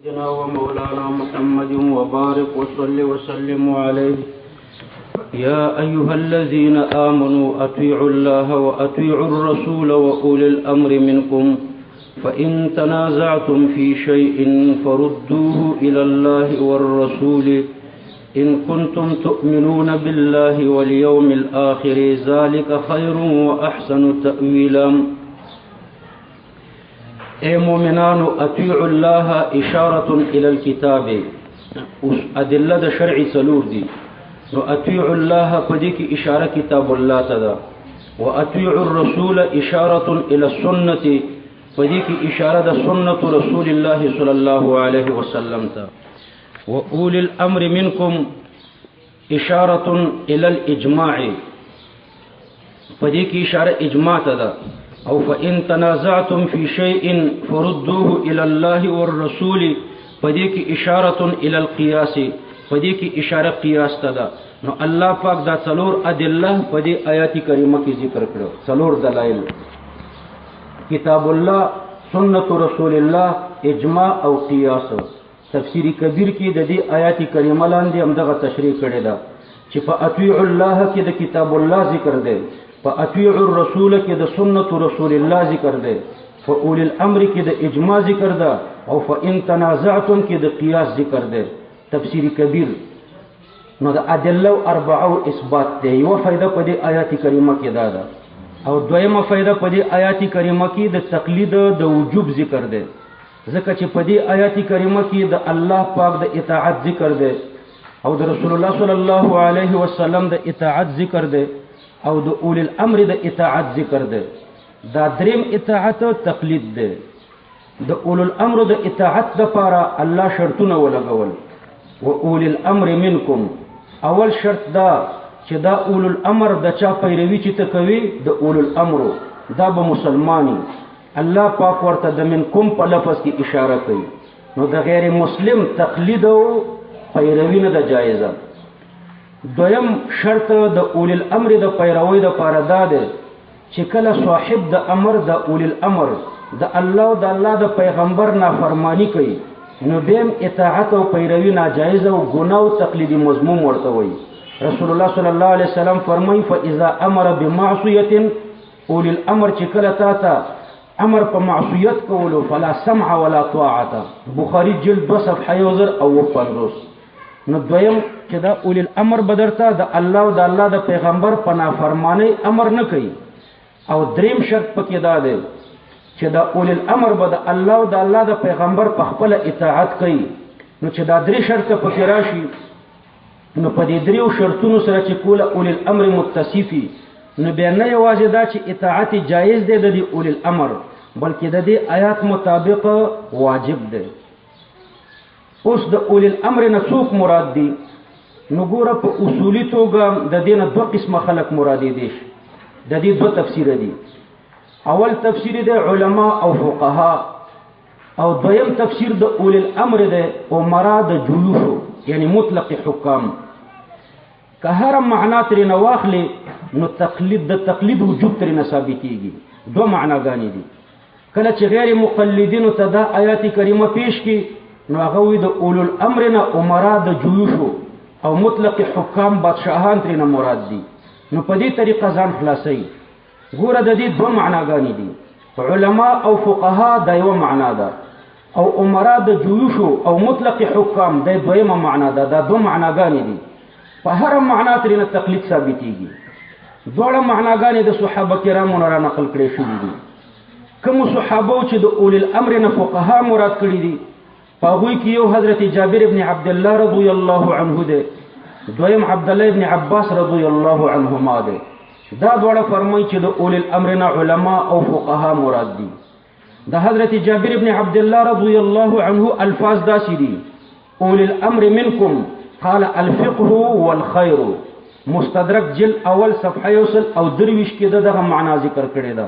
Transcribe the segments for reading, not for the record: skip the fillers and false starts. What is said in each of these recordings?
سيدنا ومولانا محمد وبارك وصل وسلم عليه. يا أيها الذين آمنوا أطيعوا الله وأطيعوا الرسول وأولي الأمر منكم فإن تنازعتم في شيء فردوه إلى الله والرسول إن كنتم تؤمنون بالله واليوم الآخر ذلك خير وأحسن تأويلا. اے مومنانو اطیعوا الله اشارة الى الكتاب. ادله د شرع څلور دي نو اطیعوا الله پدې کې اشاره کتاب الله ته ده، واطیعوا الرسول اشاره الى السنه پدې کې اشاره د سنت رسول الله صلی الله علیه وسلم ته، واولی الامر منکم اشاره الى الاجماع پدې کې اشاره اجماع ته ده، او فإن تنازعتم في شيء فردوه إلى الله والرسول پدې کې اشاره الى القياس پدې کې اشاره قياس ته ده. نو الله پاک دا څلور ادله پدې آیات کریمه کې ذکر کړو، څلور دلایل: کتاب الله، سنت رسول الله، اجماع او قياس. تفسیر کبیر کې د دې آیات کریمه لاندې همدغه تشریح کړی ده چې په اطیعوا الله کې د کتاب الله ذکر دی، فاطیعوا الرسول کې د سنت رسول الله ذکر دی، فاولی الامر کې د اجماع ذکر ده، او فان تنازعتم کې د قیاس ذکر دی. تفسیر کبیر. نو د ادله اربعه اثبات دی. یو فائدہ په دې آیات کریمه کې ده، او دویمه فائدہ په دې آیات کریمه کې د تقلید د وجوب ذکر دی، ځکه چې په دې آیات کریمه کې د الله پاک د اطاعت ذکر دی، او د رسول الله صلی الله علیه وسلم د اطاعت ذکر دی، او د اولی الامر د اطاعت ذکر ده. دا دریم اطاعت تقلید ده. د اولی الامر د اطاعت لپاره الله شرطونه ولګول، و اولی الامر منکم. اول شرط دا چې دا اولی الامر د چا پیروي چې ته کوي د اولی الامر دا به مسلمانی. الله پاک ورته د منکم په لفظ کې اشاره کوي، نو د غیر مسلم تقلید او پیروي نه ده جایزه. دویم شرط د اولی الامر د پیروي د پاره دا ده چې کله صاحب د امر د اولی الامر د الله او د الله د پیغمبر نافرمانی کوي، نو دیم اطاعت او پیروي ناجایز او ګناه او تقلیدی مذموم ورته وي. رسول الله صلی الله علیه وسلم فرمایي فاذا امر بمعصیه اولی الامر چې کله تا امر په معصیت کولو فلا سمع ولا طاعه. بخاری جلد 2 صفحه 1050. نو دویم چې دا اولی الامر بدرته د الله او د الله د پیغمبر په نافرمانی امر نه کوي. او دریم شرط پکې دا دی چې دا اولی الامر به د الله او د الله د پیغمبر په خپل اطاعت کوي. نو چې دا درې شرط پکې راشي، نو په دې دریو شرطونو سره چې کوله اولی الامر متصفي، نو بیا نه یوازې دا چې اطاعت جایز دی د دې اولی الامر، بلکې د دې آیات مطابق واجب دی. اوس د اولی الامر نه څوک مراد دي؟ نو ګوره په اصولی توګه د دې نه دوه قسمه خلق مرادې دي. د دې دوه تفسیر دي. اول تفسیر دی علما او فقها، او دویم تفسیر د اولی الامر دی عمرا د جیوشو، یعنی مطلق حکام. که هر معنا ترې نه واخلې نو د تقلید وجوب ترې نه ثابتېږي. دوه معناګانې دي. کله چې غیر مقلدینو ته دا آیات کریمه پیش کړي نو هغه وي د اولو الامر نه عمرا د جیوشو او مطلق حکام بادشاهان ترې نه مراد دي. نو په دې طریقه ځان خلاصوي. ګوره د دې دوه معناګانې دي، علما او فقها دا یوه معنا ده، او عمرا د جیوشو او مطلق حکام دا دویمه معنا ده. دا دوه معناګانې دي. په هر معنا ترې نه تقلید ثابتېږي. دواړه معناګانې د صحابه کرامو نه را نقل کړې شوي دي. کوم صحابه چې د اولی الامر نه فقها مراد کړي دي، پاغوی کې یو حضرت جابر ابن عبد الله رضی الله عنه ده، دویم عبد الله ابن عباس رضی الله عنهما ده. دا دواړه فرمایي چې د اولی الامر نه علما او فقها مراد دي. د حضرت جابر ابن عبد الله رضی الله عنه الفاظ داسې دي: اولی الامر منکم قال الفقه والخير. مستدرک جل اول صفحه 123 کې دغه معنا ذکر کړی ده.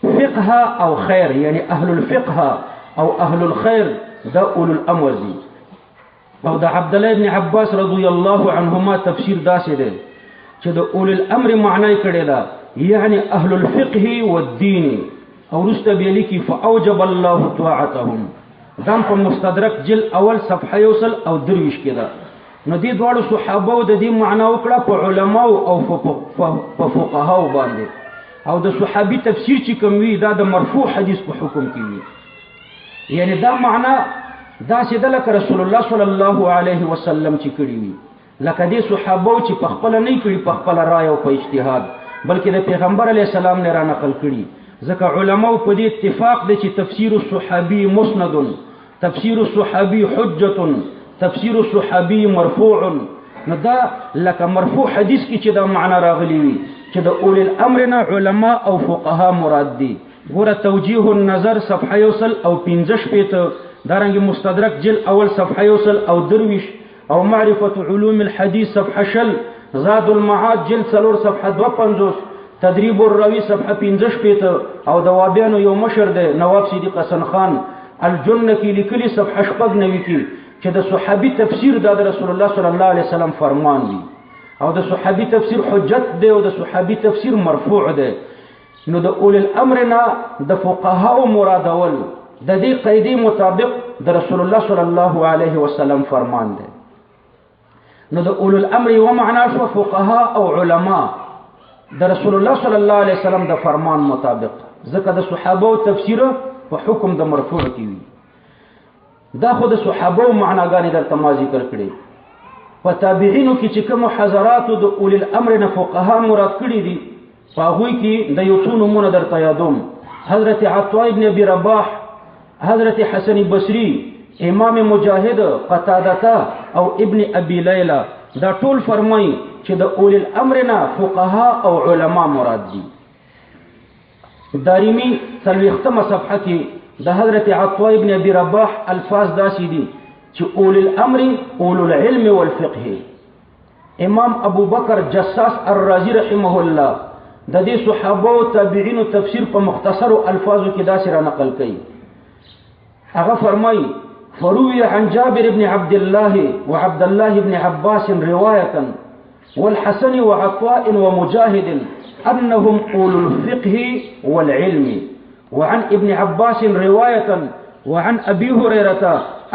فقه او خیر یعنی اهل الفقه او اهل الخير دا اولو الامر دي. او د عبد الله ابن عباس رضی الله عنهما تفسیر داسې دی چې د اولو الامر معنی کړی ده یعنی اهل الفقه والدین، او رسته به لیکي فاوجب الله طاعتهم. دام په مستدرک جل اول صفحه 123 کې ده. نو دې دواړو صحابه د دې معنا وکړه په علماو او په فقهاو باندې، او د صحابي تفسیر چې کوم وی دا د مرفوع حدیث په حکم کې وی. یعنی دا معنا دا چې د لکه رسول الله صلی الله علیه وسلم چې کړی وی، لکه دې صحابه چې په خپل نه کړی په خپل رائے او په اجتهاد، بلکې د پیغمبر علی السلام نه را نقل کړي. ځکه علماو په دې اتفاق دي چې تفسیر الصحابي مسند، تفسیر الصحابي حجة، تفسیر الصحابي مرفوع. نو دا لکه مرفوع حدیث کې چې دا معنا راغلی وي چې د اول الامر نه علما او فقها مراد دي. ګوره توجیه النظر صفحه 115 دارنګ مستدرک جل اول صفحه 123 او معرفة علوم الحديث صفحه 10، زاد المعاد جل 4 صفحه 52، تدریب الراوی صفحه 15 او دوابیانو یو مشر دی نواب صدیق حسن خان الجنه کې لیکلي صفحه 90 کې چې د صحابي تفسیر د رسول الله صلی الله علیه وسلم فرمان دی، او د صحابي تفسیر حجت دی او د صحابي تفسیر مرفوع دی. نو د اول الامر نه د فقهاو مرادول د دې قاعده مطابق د رسول الله صلی الله علیه وسلم فرمان دی. نو د اول الامر و معنا شو فقها او علما د رسول الله صلی الله علیه وسلم د فرمان مطابق، ځکه د صحابه تفسیر په حکم د مرفوع کې وي. دا خو د صحابه معناګانې درته ما ذکر کړې. په تابعینو کې چې کوم حضرات د اول الامر نه فقها مراد کړي دي، په هغوی کې د یو څو نومونه درته یادوم. حضرت عطاء ابن ابي رباح، حضرت حسن بصری، امام مجاهد، قتاده او ابن ابي ليلى، دا ټول فرمایي چې د اول الامر نه فقها او علما مراد دي. دارمی 30 صفحه کې د حضرت عطاء ابن ابي رباح الفاظ داسې دي چې اول الامر اول العلم والفقه. امام ابو بکر جساس الرازی رحمه الله د دې صحابه او تابعین تفسیر په مختصر الفاظو کې داسې را نقل کړي. هغه فرمایي فروي عن جابر بن عبد الله وعبد الله بن عباس روايه والحسن وعطاء ومجاهد انهم اولو الفقه والعلم، وعن ابن عباس روايه وعن ابي هريره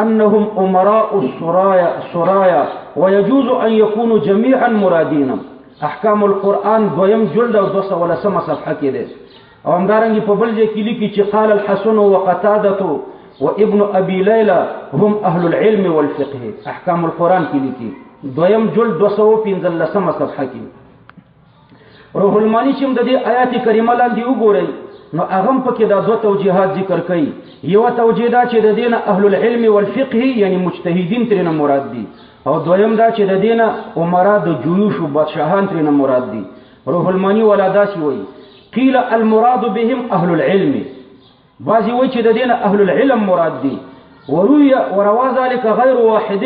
انهم امراء السرايا ويجوز ان يكونوا جميعا مرادين. احکام القرآن دویم جلد او 200 صفحه کې ده. او همدارنګه په بل ځای کې لیکي چې قال الحسن وقتاده وابن ابي ليلى هم اهل العلم والفقه. احکام القرآن کې لیکي دویم جلد 215 صفحه کې. روح المانی چې د دې آیات کریمه لاندې وګورئ نو هغه په کې دا دوه توجیهات ذکر کړي. یو توجیه دا چې د دین اهل العلم والفقه یعنی مجتهدین ترنه مراد دي، او دویم دا چې د دین عمرا د جيوش او بادشاهان ترنه مراد دي. روح المانی ولا داسي وایي قيل المراد بهم اهل العلم، بعضی وایي چې د دین اهل العلم مراد دي. وروا ذلك غير واحد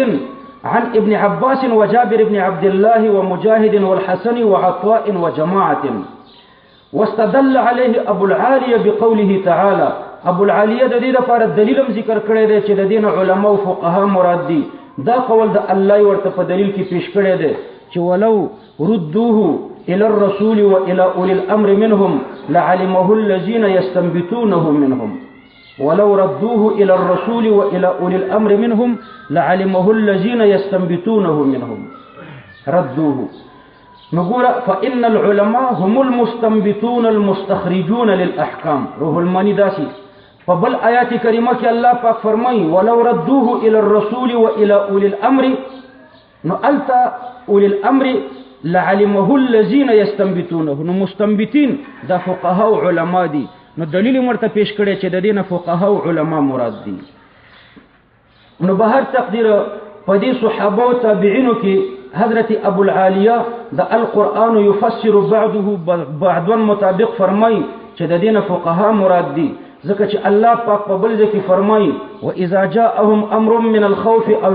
عن ابن عباس وجابر بن عبد الله ومجاهد والحسن وعطاء وجماعة. واستدل عليه ابو العاليه بقوله تعالى. ابو العاليه د دې لپاره دلیلم ذکر کړی دی چې د دین علما او فقها مراد دي. دا قول د الله ورته په دلیل کې پیش کړی دی چې ولو ردوه الى الرسول والى اولي الامر منهم لعلمه الذين يستنبطونه منهم. ولو ردوه الى الرسول والى اولي الامر منهم لعلمه الذين يستنبطونه منهم. ردوه نقول فإن العلماء هم المستنبطون المستخرجون للأحكام. روح المانی داسي فبل آيات كريمة الله پاک فرمائي ولو ردوه إلى الرسول وإلى أولي الأمر نؤلت أولي الأمر لعلمه الذين يستنبطونه. نو مستنبطين دا فقهاء علماء دي. نو دلیل مرته پیش کړي چې د دینه فقهاء علماء مراد دي. نو بهر تقدیر په دې صحابه او تابعینو کې حضرت ابو العالیه د القرآن يفسر بعضه بعضا مطابق فرمای چې د دینه فقها مراد دي. ځکه چې الله پاک په بل ځای کې فرمای واذا جاءهم امر من الخوف او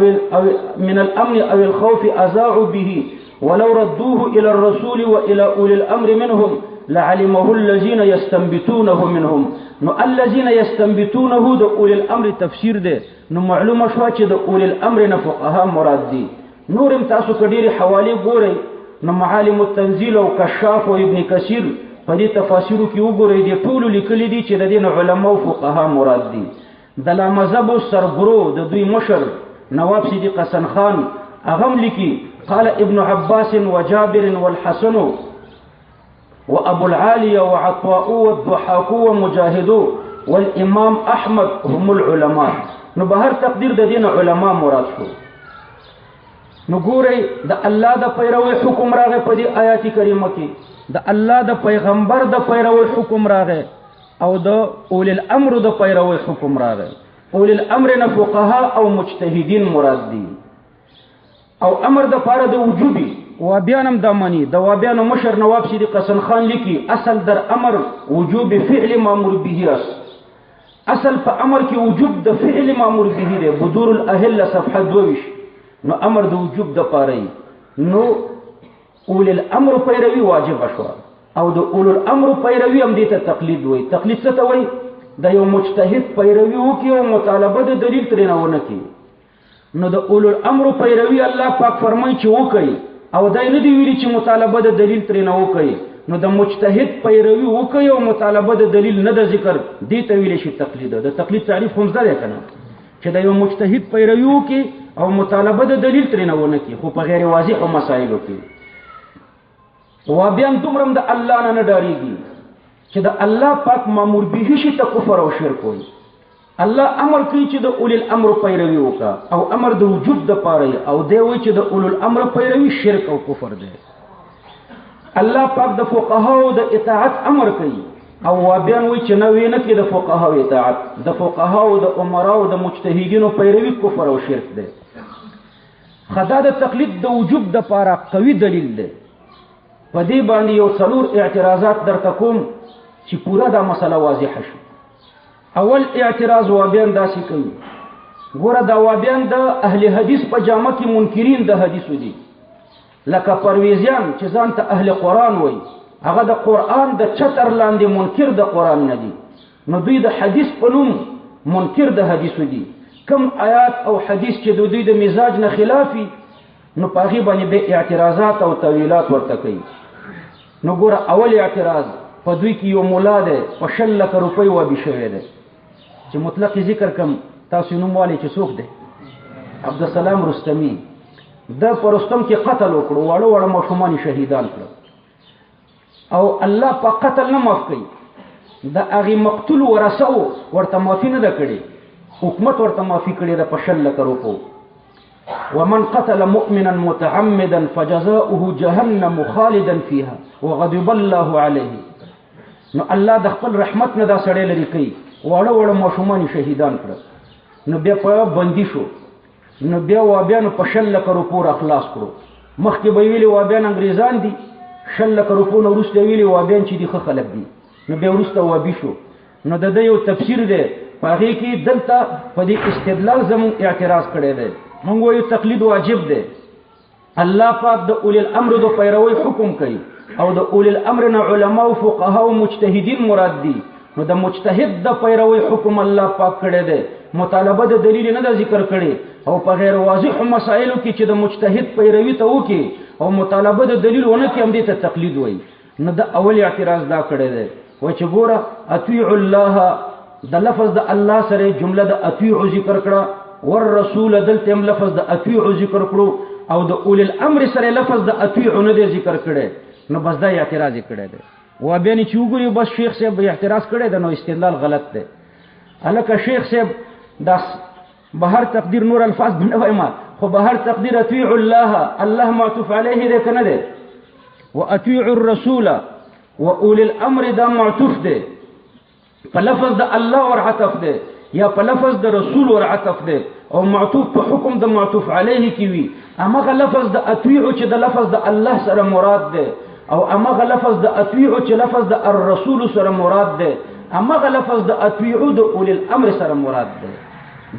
من الامن او الخوف اذاعوا به ولو ردوه الى الرسول والى اولي الامر منهم لعلمه الذين يستنبطونه منهم. نو الذين يستنبطونه د اولي الامر تفسیر ده. نو معلومه شو چې د اولي الامر نه فقها مراد دي. نورم تاسو کډيري حواله ګورئ نو معالم التنزيل او کشاف او ابن کثیر په دې تفاسیرو کې وګورئ دي ټول لیکلي دي چې د دین علما او فقها مراد دي. د لامذهب سرګرو د دوی مشر نواب صدیق حسن خان اغم لیکي قال ابن عباس وجابر والحسن وابو العالي وعطاء والضحاك ومجاهد والامام احمد هم العلماء. نو بهر تقدیر د دین علما مراد شو. نو ګورئ د الله د پیروي حکم راغی په دې آیات کریمه کې، د الله د پیغمبر د پیروي حکم راغی او د اول الامر د پیروي حکم راغی. اول الامر نه فقها او مجتهدین مراد دي او امر د پاره د وجوبي وابیانم د منی د وابیانو مشر نواب صدیق حسن خان لیکي اصل در امر وجوب فعل مامور به اصل په امر کې وجوب د فعل مامور به دی. بدور الاهل صفحه 22. نو امر د وجوب د پاره نو اول الامر پیروي واجب شو او د اول الامر پیروي هم دې ته تقلید وای. تقلید څه ته وای؟ د یو مجتهد پیروي وکي او مطالبه د دلیل ترې نه ونه کی. نو د اول الامر پیروي الله پاک فرمایي چې وکي او دای نه دی ویلي چې مطالبه د دلیل ترې نه وکي. نو د مجتهد پیروي وکي او مطالبه د دلیل نه د ذکر دې ته ویل شي تقلید. د تقلید تعریف هم زده کنه چې د یو مجتهد پیروي وکي او مطالبه د دلیل ترې نه ونه کی، خو په غیر واضح مسایلو کې. وابیان دومره د الله نه ډاریږي چې د الله پاک مامور به شي ته کفر او شرک وي. الله امر کوي چې د اول الامر پیروي وکا او امر د وجوب د پاره او دی وایي چې د اول الامر پیروي شرک او کفر دی. الله پاک د فقهاو د اطاعت امر کوي او وابیان وایي چې نه وینه کې د فقهاو اطاعت، د فقهاو د عمراو د مجتهدینو پیروي کفر او شرک دی. خدا د تقلید د وجوب د پاره قوي دلیل دی. په دې باندې یو څلور اعتراضات درته کوم چې پورا دا مسله واضح شي. اول اعتراض وابیان داسې کوي، ګوره دا وابیان د اهل حدیث په جامه کې منکرین د حدیثو دي، لکه پرویزیان چې ځان ته اهل قرآن وایي، هغه د قرآن د چتر لاندې منکر د قرآن نه دي. نو دوی د حدیث په نوم منکر د حدیثو دي. کم آیات او حدیث چې د دوی د مزاج نه خلافي نو په هغې باندې به اعتراضات او تویلات ورته کوي. نو ګوره اول اعتراض په دوی کې یو مولا دی په 100 لکه روپۍ وابي شوی دی چې مطلق ذکر کم تاسو نوم والی چې څوک دی؟ عبدالسلام رستمی. د په رستم کې قتل وکړو، واړه واړه ماشومان شهیدان کړل او الله په قتل نه معاف کوي. د هغې مقتول ورثه ورته معافي نه ده کړې، حکومت ورته معافي کړې ده په 100 لکه روپو. ومن قتل مؤمنا متعمدا فجزاؤه جهنم خالدا فيها وغضب الله عليه. نو الله د خپل رحمت نه دا سړی لري کوي، واړه واړه ماشومان شهیدان کړل. نو بیا په بندي شو، نو بیا وابیانو په 100 لکه روپو را خلاص کړو. مخکې به ویلي وابیان انګریزان دي، 100 لکه روپو نه وروسته ویلي وابیان چې دي ښه خلک دي. نو بیا وروسته وابي شو. نو د ده یو تفسیر دی په هغې کې دلته په دې استدلال زموږ اعتراض کړی دی. موږ وایو تقلید واجب دی. الله پاک د اول الامر د پیروي حکم کوي او د اول الامر نه علما او فقها او مجتهدین مراد دي. نو د مجتهد د پیروي حکم الله پاک کړی دی، مطالبه د دلیل نه د ذکر کړي او په غیر واضح مسائلو کې چې د مجتهد پیروي ته وکي او مطالبه د دلیل ونه کې هم دې ته تقلید وایي. نو د اول اعتراض دا کړی دی وایي چې ګوره اطیع الله د لفظ د الله سره جمله د اطیع ذکر کړه، والرسول دلته هم لفظ د اطیع ذکر کړو او د اول الامر سره لفظ د اطیع نه دی ذکر کړي. نو بس دا اعتراض کړی دی. وابیان چې وګوري بس شیخ صاحب اعتراض کړی دی، نو استدلال غلط دی. هلکه شیخ صاحب دا بهر تقدیر نور الفاظ بنه وایم، خو بهر تقدیر اطیع الله، الله معطوف علیه دی کنه دی، واطیع الرسول واول الامر دا معطوف دی په لفظ د الله ور عطف دی یا په لفظ د رسول ور عطف دی او معطوف په حکم د معطوف علیه کې وي. امغه لفظ د اطیع چې د لفظ د الله سره مراد دی او امغه لفظ د اطیع چې لفظ د الرسول سره مراد دی، امغه لفظ د اطیع د اول الامر سره مراد دی.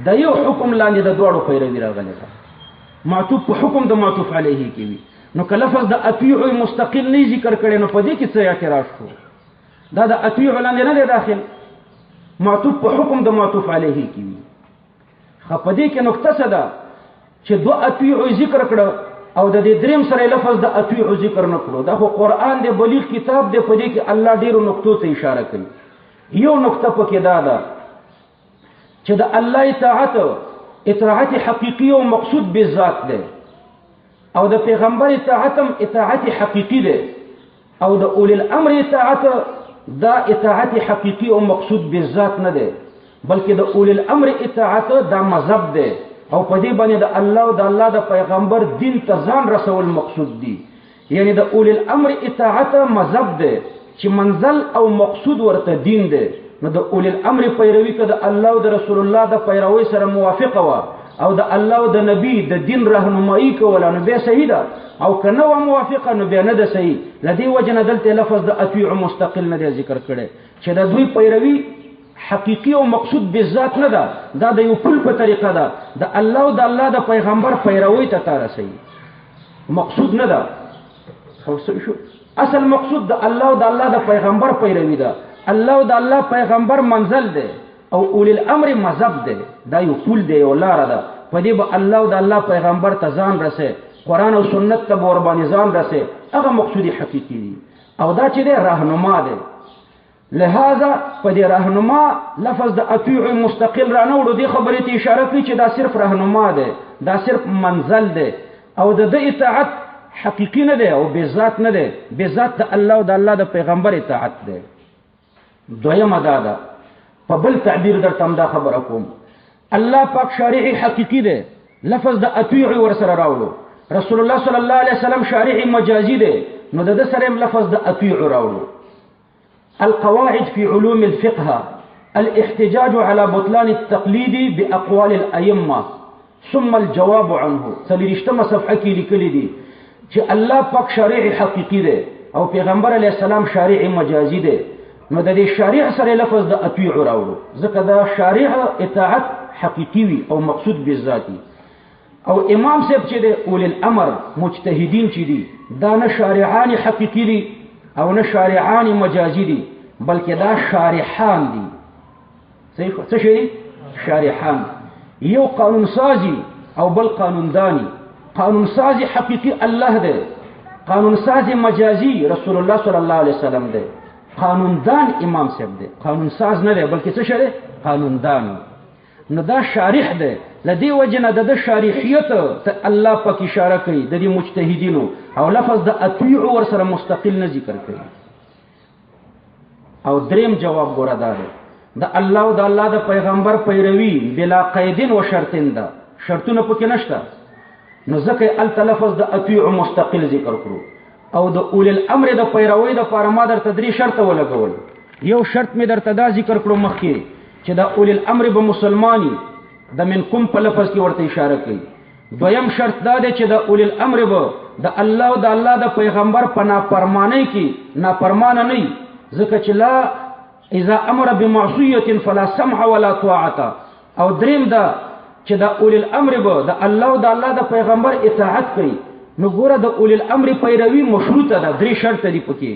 د یو حکم لاندې د دوړو پیروي راغلی ده، معطوف په حکم د معطوف علیه کې وي. نو که لفظ د اطیع مستقل نه ذکر کړي نو په دې کې څه اعتراض شو؟ دا د اطیع لاندې نه دی داخل، معطوف په حکم د معطوف علیه کې وي. خو په دې کې نقطه څه ده چې دو اطیع ذکر کړه او د دې دریم سره لفظ د اطیع ذکر نه کړو. دا خو قرآن دی، بلیغ کتاب دی، په دې کې الله ډیرو نقطو ته اشاره کوي. یو نقطه پکې دا ده چې د الله اطاعت حقیقی او مقصود به ذات ده او د پیغمبر اطاعت حقیقی ده او د اولی الامر اطاعت دا اطاعت حقیقی او مقصود به ذات نه ده بلکې د اولی الامر اطاعت دا مذهب ده او په دې باندې د الله او د الله د پیغمبر دین ته ځان رسول مقصود دي یعنی د اولی الامر اطاعت مذهب ده چې منزل او مقصود ورته دین ده نو د اولی الامر پیروي که د الله او د رسول الله د پیروي سره موافقه وه او د الله او د نبی د دین رهنمایي کوله نو بیا صحیح ده او که نه وه موافقه نو بیا نه ده صحیح له دې وجه نه دلته لفظ د اطیعو مستقل نه دی ذکر کړی چې د دوی پیروي حقیقی او مقصود به ذات نه ده دا د یو پل په طریقه ده د الله او د الله د پیغمبر پیروي ته تا رسوي مقصود نه ده اصل مقصود د الله او د الله د پیغمبر پیروي ده الله او د الله پیغمبر منزل ده او اولی الامر مذهب ده دا یو پل ده یو لاره ده په دې به الله او د الله پیغمبر ته ځان رسي قرآن او سنت ته به ورباندې ځان رسي هغه مقصود حقیقي دي او دا چې ده راهنما ده لہذا په دې راهنما لفظ د اطیع مستقل را نه وړو دې خبرې ته اشاره کوي چې دا صرف راهنما ده دا صرف منزل ده او د اطاعت حقیقی نه ده او به ذات نه ده به ذات د الله او د الله د پیغمبر اطاعت ده دویمه دا ده په بل تعبیر درته دا خبره کوم الله پاک شارع حقیقی ده لفظ د اطیع ورسره راوړو رسول الله صلی الله علیه وسلم شارع مجازی ده نو د سره لفظ د اطیع راوړو القواعد في علوم الفقه الاحتجاج على بطلان التقليد بأقوال الأئمة ثم الجواب عنه سلیرشتمه صفحه کې لیکلي دي چې الله پاک شارع حقیقی ده او پیغمبر علیه السلام شارع مجازی ده نو د دې شارع سره لفظ د اطیع راوړو ځکه دا شارع اطاعت حقیقی وي او مقصود بالذاتی او امام صاحب چې د اول الامر مجتهدین چې دي دا نه شارعان حقیقی دي او نه شارعان مجازی دي بلکې دا شارحان دي څه شي شارحان یو قانون سازی او بل قانون دانی قانون سازی حقیقی الله ده قانون سازی مجازی رسول الله صلی الله علیه وسلم ده قانون دان امام صاحب ده قانون ساز نه ده بلکې څه شي قانون دان نو دا شارح ده لدی وجنه د شارحیت ته الله پاک اشاره کوي د دې مجتهدینو او لفظ د اطیع ور سره مستقل نه ذکر کوي او دریم جواب ګوره دا ده د الله او د الله د پیغمبر پیروي بلا قیدین و شرطین ده شرطونه پکې نشته نو ځکه ال تلفظ د اطیع مستقل ذکر کړو او د اول الامر د پیروي د فارما در تدری شرط ولګول یو شرط می درته دا ذکر کړو مخکې چې د اول الامر به مسلمانی د منکم په لفظ کې ورته اشاره کوي دویم شرط دا دی چې د اول الامر به د الله او د الله د پیغمبر په نافرمانی کې نافرمانه نه ځکه چې لا اذا امر بمعصيه فلا سمع ولا طاعه او دریم دا چې د اول الامر به د الله او د الله د پیغمبر اطاعت کوي نو ګوره د اول الامر پیروي مشروطه ده درې شرط دي پکې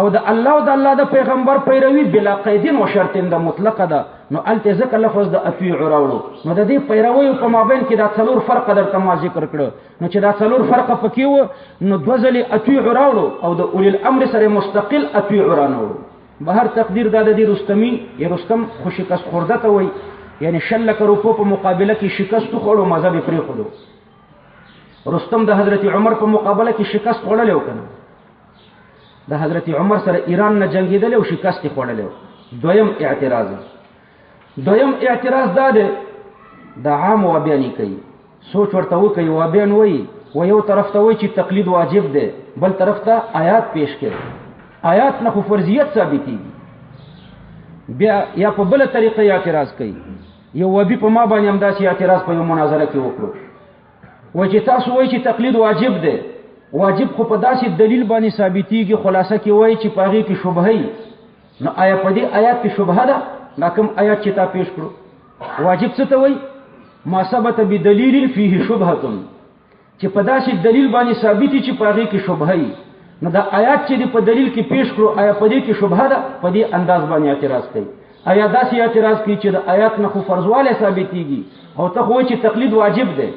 او د الله او د الله د پیغمبر پیروي بلا قیدین و شرطین ده مطلقه ده نو الته ذکر لفظ د اطیع راوړو نو د دې پیروي په مابین کې دا څلور فرق درته ما ذکر کړو نو چې دا څلور فرق پکې و نو دوه ځلې اطیع راوړو او د اول الامر سره مستقل اطیع رانوړو به هر تقدیر دا د رستمی یا رستم خو شکست خورده ته وای یعنی شلک روپو په مقابله کې شکست خوړو مذهب پرې خورو رستم د حضرت عمر په مقابله کې شکست خوړل او کنه د حضرت عمر سره ایران نه جنگیدل او شکست خوړل دویم اعتراض دا ده د عام و بیان کوي سوچ ورته وکي و بیان وای و یو طرف ته وای چې تقلید واجب ده بل طرف ته آیات پیش کړي آیات نه خو فرضیت ثابتېږي بیا یا په بل طریقه اعتراض کوي یو وبي په ما باندې هم داسې اعتراض په یو مناظره کې وکړو و چې تاسو وای چې تقلید واجب ده واجب خو په داسې دلیل باندې ثابتېږي خلاصه کې وای چې پاغي کې شبهه نو آیا په دې آیات کې شبهه ده دا کوم آیات چې تا پیش کړو واجب څه ته وای ما ثبت بدلیل فيه شبهه چې په داسې دلیل باندې ثابتي چې پاغي کې شبهه نو دا آیات چې په دلیل کې پیش کړو آیا په دې کې شبهه ده په دې انداز باندې اعتراض کوي آیا داسې اعتراض کوي چې د آیات نه خو فرضواله ثابتېږي او ته خو چې تقلید واجب ده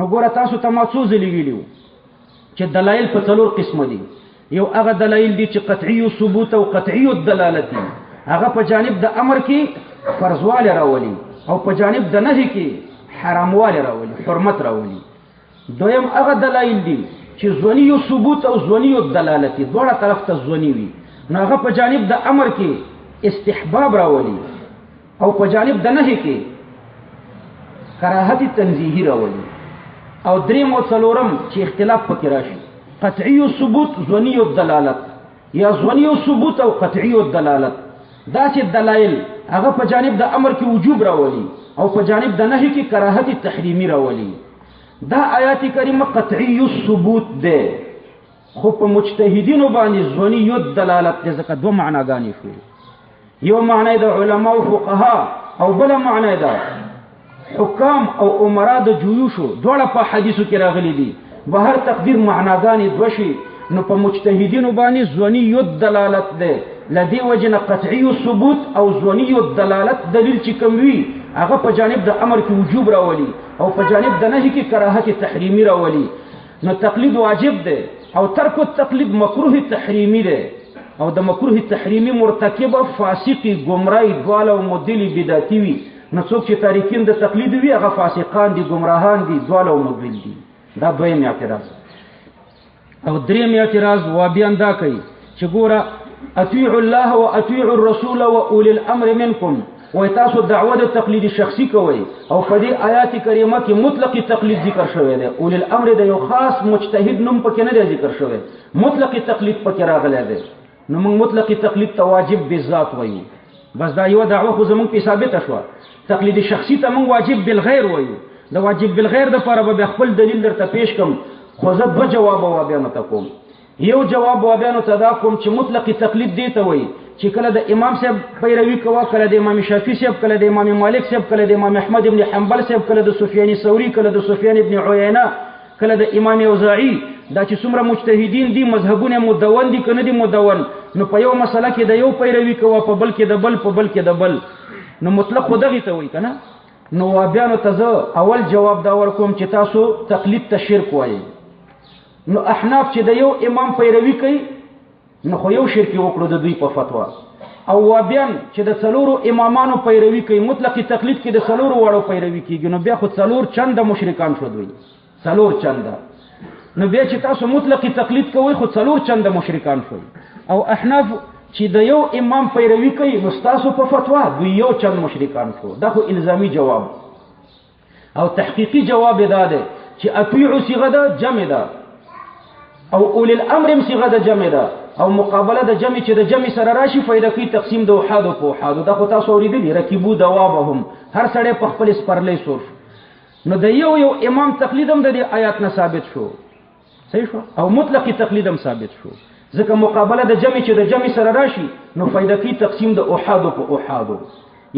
نو ګوره تاسو ته ما څو ځلې ویلو چې دلایل په څلور قسم دي یو هغه دلایل دي چې قطعي ثبوت او قطعي دلالت دي هغه په جانب د امر کې فرضواله راولي او په جانب د نهي کې حراموالی راولي، حرمت راولي. دویم هغه دلایل دي چې ظني ثبوت او ظني دلالت دواړه طرف ته ظني وي، نو هغه په جانب د امر کې استحباب راولي او په جانب د نهي کې کراهت تنزیهی راولي. او دریم او څلورم چې اختلاف پکې راشي قطعی ثبوت ظنی دلالت یا ظنی ثبوت او قطعی دلالت، دا چې دلایل هغه په جانب د امر کې وجوب راولي او په جانب د نهي کې کراهت تحریمی راولي. دا آیات کریمه قطعی ثبوت ده، خو په مجتهدینو باندې ظنی دلالت ده، ځکه دوه معناګانې شوې. یو معنی د علما او فقها او بل معنی د حکام او امرا د جیوشو، دواړه په حدیثو کې راغلي دي. به هر تقدیر معناګانې دوه شي، نو په مجتهدینو باندې ظنی دلالت ده. لدی وجنه قطعی ثبوت او ظنی دلالت دلیل چې کوم وي هغه په جانب د امر کې وجوب راولي او په جانب د نهي کې کراهت تحریمی راولي. نو تقلید واجب ده او ترک التقلید مکروه تحریمی ده، او د مکروه تحریمی مرتکب فاسقی گمراهی دواله او مدلی بدعتی وي. نو څوک چې تاریکین د تقلید وي هغه فاسقان دي، گمراهان دي، دواله او مدل دي. دا دویم اعتراض. او دریم اعتراض وابیان دا کوي چې ګوره اطیعوا الله واطیعوا الرسول واولی الامر منکم، وای تاسو دعوه د تقلید شخصي کوي او په دې آیات کریمه کې مطلق تقلید ذکر شوی دی. اولی الامر د یو خاص مجتهد نوم پکې نه دی ذکر شوی، مطلق تقلید پکې راغلی دی. نو موږ مطلق تقلید ته واجب بالذات وایو. بس دا یو دعوه خو زموږ په ثابته شوه. تقلید شخصي ته موږ واجب بالغیر وایو. د واجب بالغیر د لپاره به خپل دلیل درته پیش کوم، خو زه دوه جواب وابیانو ته کوم. یو جواب وابیانو ته دا کوم چې مطلق تقلید دی ته وایي چې کله د امام صاحب پیروي کوه، کله د امام شافعي صاحب، کله د امام مالک صاحب، کله د امام احمد ابن حنبل صاحب، کله د سفیان ثوری، کله د سفیان ابن عیینه، کله د امام اوزاعي. دا چې څومره مجتهدین دي مذهبونه مدون دي کنه دي مدون، نو په یو مسله کې د یو پیروي کوه، په بل کې د بل، په بل کې د بل. نو مطلق خو دغه ته وایي کنه. نو وابیانو ته زه اول جواب دا ورکوم چې تاسو تقلید ته شرک وایي. نو احناف چې د یو امام پیروي کوي نو خو یو شرک وکړو د دوی په فتوا، او وابیان چې د څلورو امامانو پیروي کوي مطلق تقلید کې د څلورو وړو پیروي کیږي، نو بیا خو څلور چنده مشرکان شو دوی، څلور چنده. نو بیا چې تاسو مطلق تقلید کوئ خو څلور چنده مشرکان شوي. او احناف چې د یو امام پیروي کوي نو تاسو په فتوا دوی یو چند مشرکان شو. دا خو الزامی جواب. او تحقیقی جواب دا ده چې اطیعوا صيغه ده جمع ده، او اولی الامر صيغه ده جمع ده، او مقابله د جمع چې د جمع سره راشي فائدہ کوي تقسیم د احاد او احاد. دا خو تاسو اوریدلی رکبو دوابهم، هر سړی په خپل سپرلې سور. نو د یو امام تقلیدم د دې آیات نه ثابت شو، صحیح شو، او مطلق تقلیدم ثابت شو. ځکه مقابله د جمع چې د جمع سره راشي نو فائدہ کوي تقسیم د احاد او احاد.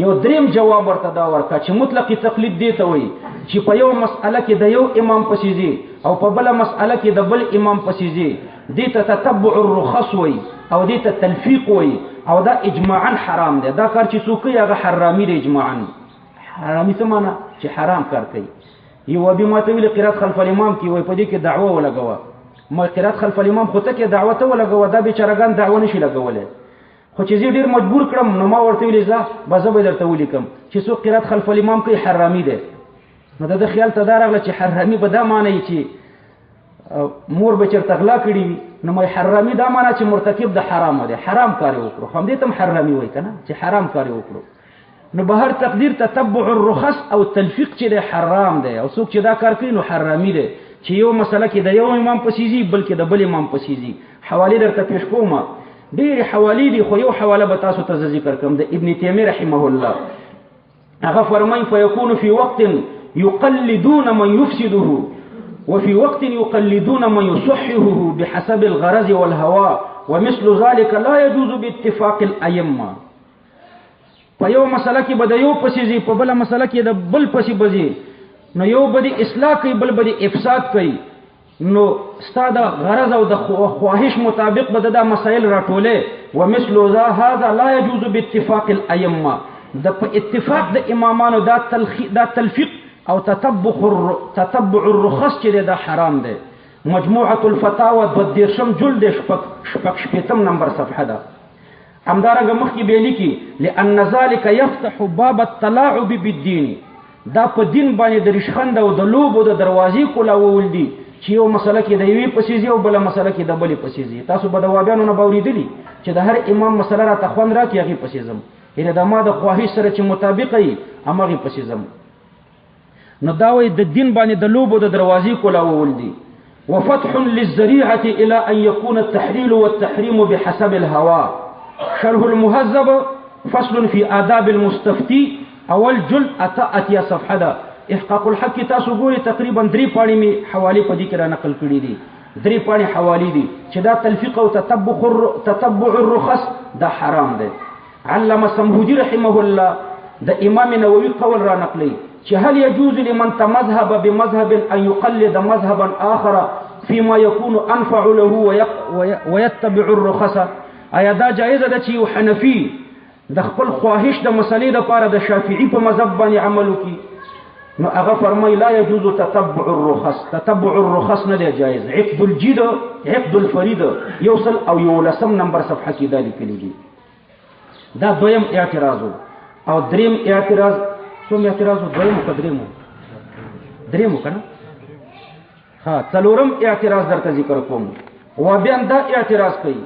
یو دریم جواب ورته دا ورکا چې مطلق تقلید دی ته وایي چې په یو مسأله کې د یو امام پسې ځي او په بل مسأله کې د بل امام پسې ځي، دې ته تتبع الرخص وایي او دې ته تلفیق وایي، او دا اجماعا حرام دی. دا کار چې څوک کوي هغه حرامي دی اجماعا. حرامي څه معنی؟ چې حرام کار کوي. یو ابي ماته ویل قرات خلف الامام کې وایي په دې کې دعوه ولګوه. ما قرات خلف الامام خو ته کې دعوه ته ولګوه، دا بیچارهګان دعوه نشي لګولای. خو چې زه ډیر مجبور کړم نو ما ورته ویل ځه بزه به درته ولیکم چې څوک قرات خلف الامام کوي حرامي دی. نو دا د خیال ته دا راغله چې حرامي به دا معنی چې مور به چېرته غلا کړي وي، نو مې حرامي دا معنی چې مرتکب د حرام دی، حرام کار وکړو. خو همدې ته هم حرامي وایي که نه چې حرام کار وکړو. نو به هر تقدیر تتبع الرخص او تلفیق چې دی حرام دی، او څوک چې دا کار کوي نو حرامي دی چې یو مسله کې د یو امام پسې ځي بلکې د بل امام پسې ځي. حوالې درته پیش کوم، ډېر حوالی دي، خو یو حواله به تاسو ته ذکر کوم د ابن تیمیه رحمه الله. هغه فرمایي فیکون فی وقت یقلدون من یفسده وفي وقت يقلدون من يصححه بحسب الغرض والهوى ومثل ذلك لا يجوز باتفاق الائمه. په یو مسله کې بده یو پسې ځي، په بل مسله کې د بل پسې بځي، نو یو بده اصلاح کوي بل بده افساد کوي. نو استاد غرض او د خواهش مطابق به دا مسائل راټوله. ومثل هذا لا يجوز باتفاق الائمه. د اتفاق د امامانو دا تلفیق او تتبع الرخص چې دا حرام دی. مجموعه الفتاوى 12 جلد شپږ شپږم نمبر صفحه ده. همدارنګه مخکې به لیکي لأن ذلك يفتح باب التلاعب بالدين، دا په دین باندې د رشخند او د لوبو د دروازې کولاول دي چې یو مسله کې د یوې پسیزي او بل مسله کې د بلې پسیزي. تاسو به د وابیانو نه باوریدلی چې د هر امام مسله را تخوان راکې هغه پسیزم، یعنی د ما د خواهش سره چې مطابق وي امغه پسیزم. نو دا وایي د دین باندې د لوبو د دروازې کولاول دي. وفتح للذريعه الى ان يكون التحليل والتحريم بحسب الهوى. شرح المهذب فصل في آداب المستفتي اول جلد اتیا صفحه ده. احقاق الحق تاسو ګوري تقریبا 3 پاڼې می حواله په دې کې را نقل کړي دي. 3 پاڼې حواله دي چې دا تلفیق او تتبع الرخص دا حرام ده. علامه سمهودی رحمه الله د امام نووي قول را نقلي چې هل يجوز لمن تمذهب بمذهب ان يقلد مذهبا اخر فيما يكون انفع له ويتبع الرخص. آیا دا جایز ده چې یو حنفي د خپل خواهش د مسلې لپاره د شافعي په مذهب باندې عمل وکړي؟ نو هغه فرمای لا يجوز تتبع الرخص. تتبع الرخص نه دی جایز. عقد الجد عقد الفريد یوصل او یولسم نمبر صفحه کې دا لیکلي دي. دا دویم اعتراض او دریم اعتراض کوم اعتراض دویم قدرمو دریم کنه ها څلورم اعتراض درته ذکر کوم. و بیا دا اعتراض کوي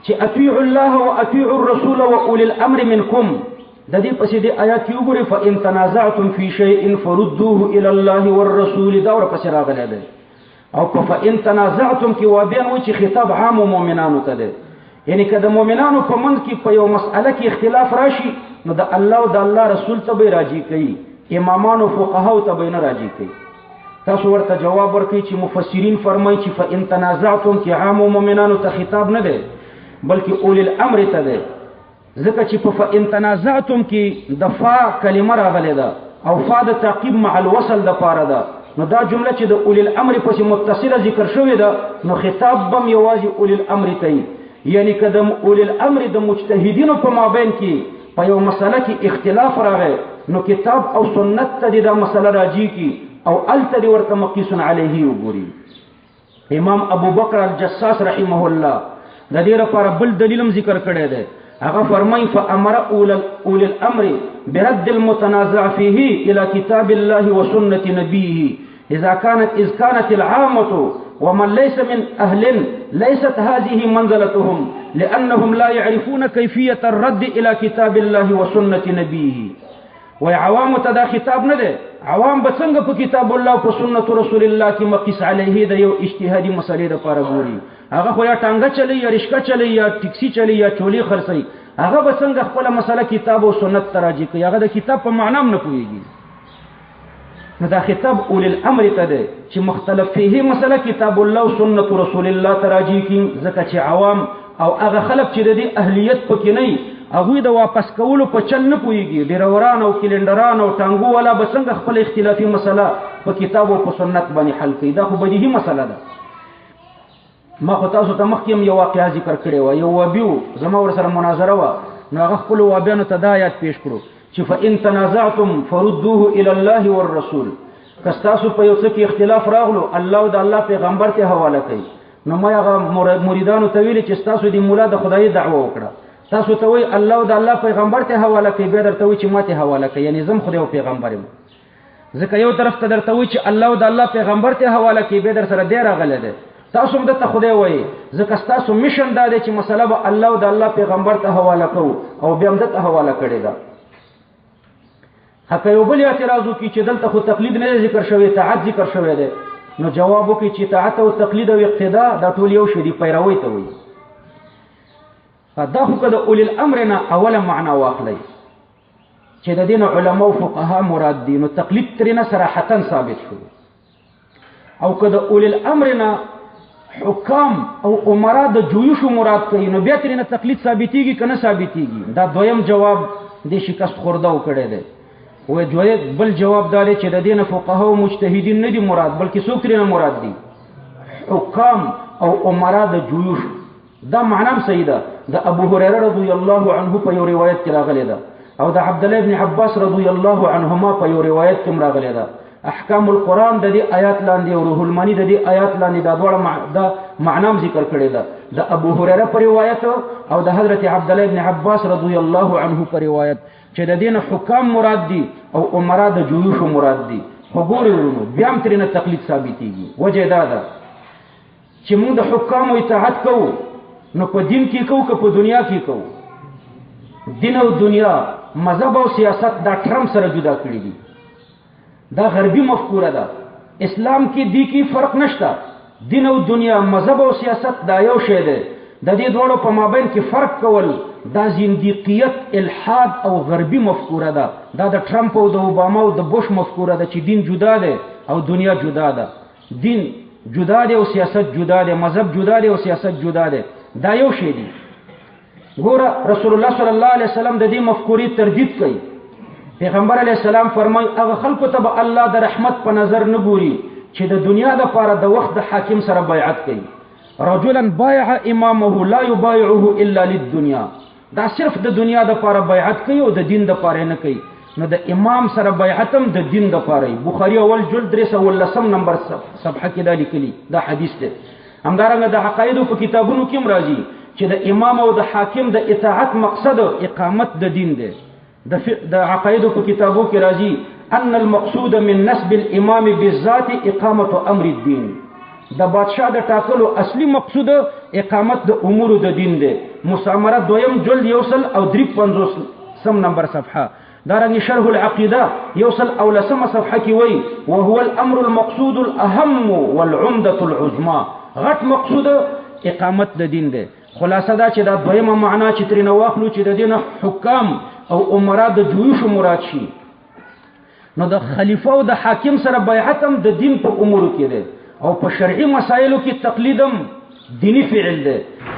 چې اطیعوا الله واطیعوا الرسول واولي الامر منكم. د دې پسې د آیات کې وګورئ فإن تنازعتم في شيء فردوه إلى الله والرسول. دا ور پسې راغلی دی. او فإن تنازعتم کې وابین و چې خطاب عام مؤمنانو ته دی، یعنی که د مؤمنانو په منځ کې په یو مسأله کې اختلاف راشي نو د الله او د الله رسول ته به راجی کوي، امامانو فقهاو ته به نه راجی کوي. تاسو ورته جواب ورکړئ چې مفسرین فرمایي چې فإن تنازعتم کې عام مؤمنانو ته خطاب نه دی بلکې اولي الامر ته دی. ځکه چې په فإن تنازعتم کې د فا کلمه راغلې ده او فا د تعقیب مع الوصل د پاره ده. نو دا جمله چې د اولي الامر پسې متصله ذکر شوې ده نو خطاب بم یوازې اولي الامر ته، یعنی که د اولي الامر د مجتهدینو په مابین کې په یو مسله کې اختلاف راغی نو کتاب او سنت ته دا مسله راجی کی او الته ورته مقیس علیه وګوري. امام ابو بکر الجساس رحمه الله د دې لپاره بل دلیلم ذکر کړی دی. هغه فرمای فامر اولي الامر برد المتنازع فيه الى كتاب الله وسنه نبيه اذا كانت العامه ومن ليس من اهل ليست هذه منزلتهم لانهم لا يعرفون كيفيه الرد الى كتاب الله وسنه نبيه. وعوام تدا خطاب نه ده، عوام به څنګه په کتاب الله او په سنت رسول الله کې مقیس علیه د یو اجتهادي مسلې لپاره ګوري. هغه خو یا ټانګه چلی یا رشکه چلی یا ټیکسي چلی یا چولی خرڅي، هغه به څنګه خپل مسله کتاب او سنت تراجی کوي؟ هغه د کتاب په معنا هم نه پوهیږي. نو دا خطاب اولي الامر ته ده چې مختلف فيه مسله کتاب الله او سنت رسول الله تراجی کوي. ځکه چې عوام او هغه خلک چې د دې اهلیت پکې نه هغه د واپس کولو په چل نه پوهیږي، ډیروران او کلندران او ټانګو والا به څنګه خپل اختلافي مسله په کتاب او په سنت باندې حل کوي؟ دا خو بدیهي مسله ده. ما خو تاسو ته مخکې یو واقعا ذکر کړی و، یو وابیو زما ورسره مناظره وه، نو هغه خپلو وابیانو ته دا آیات پیش کړو چې فإن تنازعتم فردوه إلى الله والرسول. که ستاسو په یو څه کې اختلاف راغلو الله او د الله پیغمبر ته حواله کوي. نو ما هغه مریدانو ته ویلي چې ستاسو د مولا د خدای دعوه وکړه، تاسو ته وایي الله او د الله پیغمبر ته حواله کوي، بیا درته وایي چې ما ته حواله کوي، یعنی زم خدای او پیغمبر یم. ځکه یو طرف ته درته وایي چې الله او د الله پیغمبر ته حواله کوي، بیا در سره دی راغلی دی. تاسو هم دته خدای وایي، ځکه ستاسو میشن دا دی چې مسله به الله او د الله پیغمبر ته حواله کوو او بیا هم دته حواله کړې ده. حتی یو بل اعتراض وکړي چې دلته خو تقلید نه ذکر شوی، اطاعت ذکر شوی دی. نو جواب وکړي چې اطاعت او تقلید او اقتدا دا ټول یو شی دی، پیروي ته وایي. دا خو که د اولي الامر نه اوله معنا واخلئ چې د دین علما او فقها مراد دي، نو تقلید ترې نه صراحتا ثابت شو. او که د اولي الامر نه حکام او عمرا د جویشو مراد کوي نو بیا ترې نه تقلید ثابتېږي که نه ثابتېږي؟ دا دویم جواب د شکست خورده وکړی دی. و بل جواب دا دی چې د دین فقها او مجتهدین نه دي مراد، بلکې څوک ترې نه مراد دي؟ حکام او عمرا د جویشو. دا معنا هم صحیح ده. د ابو هريره رضی الله عنه په یو روایت کې راغلی ده او د عبد الله ابن عباس رضی الله عنهما په یو روایت کې راغلی ده. احکام القرآن د دې آیات لاندې او روح المانی د دې آیات لاندې دا ډول معنا ذکر کړی ده. د ابو هريره پر روایت او د حضرت عبد الله ابن عباس رضی الله عنه پر روایت چې د دین حکام مراد دي او عمرا د جيوش مراد دي. خو ګورئ ورونو بیا هم ترنه تقلید ثابتېږي. وجه دا ده چې موږ د حکامو اطاعت کوو نو په دین کې کوو که په دنیا کې کوو. دین او دنیا مذهب او سیاست دا ټرمپ سره جدا کړی دي. دا غربي مفکوره ده. اسلام کې دی کې فرق نشته. دین او دنیا مذهب او سیاست دا یو شی دی. د دې دوړو په مابین کې فرق کول دا زندقیت الحاد او غربي مفکوره ده. دا د ټرمپ او د اوباما او د بوش مفکوره ده چې دین جدا ده او دنیا جدا ده. دین جدا ده او سیاست جدا ده. مذهب جدا ده او سیاست جدا ده. دا یو شی دی. ګوره رسول الله صلی الله علیه وسلم د دې مفکورې تردید کوي. پیغمبر علیه السلام فرمایي هغه خلکو ته به الله د رحمت په نظر نه ګوري چې د دنیا د پاره د وخت د حاکم سره بیعت کوي. رجلا بايع امامه لا يبايعه الا للدنيا. دا صرف د دنیا د پاره بیعت کوي او د دین د پاره نه کوي. نو د امام سره بیعت هم د دین د پاره. بخاری اول جلد 310 نمبر صفحه کې دا لیکلي. دا حدیث دی. همدارنګه د عقایدو په کتابونو کې راځي چې د امام او د حاکم د اطاعت مقصد اقامت د دین دی. د عقایدو په کتابو کې راځي ان المقصود من نسب الامام بالذات اقامت امر الدين. د بادشاہ د ټاکلو اصلي مقصود اقامت د امور د دین دی. مسامره دویم جلد 153 نمبر صفحه. دارنګه شرح العقیده 113 صفحه کې وایي وهو الامر المقصود الاهم والعمده العظمى. غټ مقصود اقامت د دین دی. خلاصه دا چې دا دویمه معنا چې ترې نه واخلو چې د دین حکام او عمرا د جيوش مراد شي نو د خلیفہ او د حاکم سره بیعت هم د دین په امور کې دی او په شرعي مسایلو کې تقلیدم دینی فعل دی.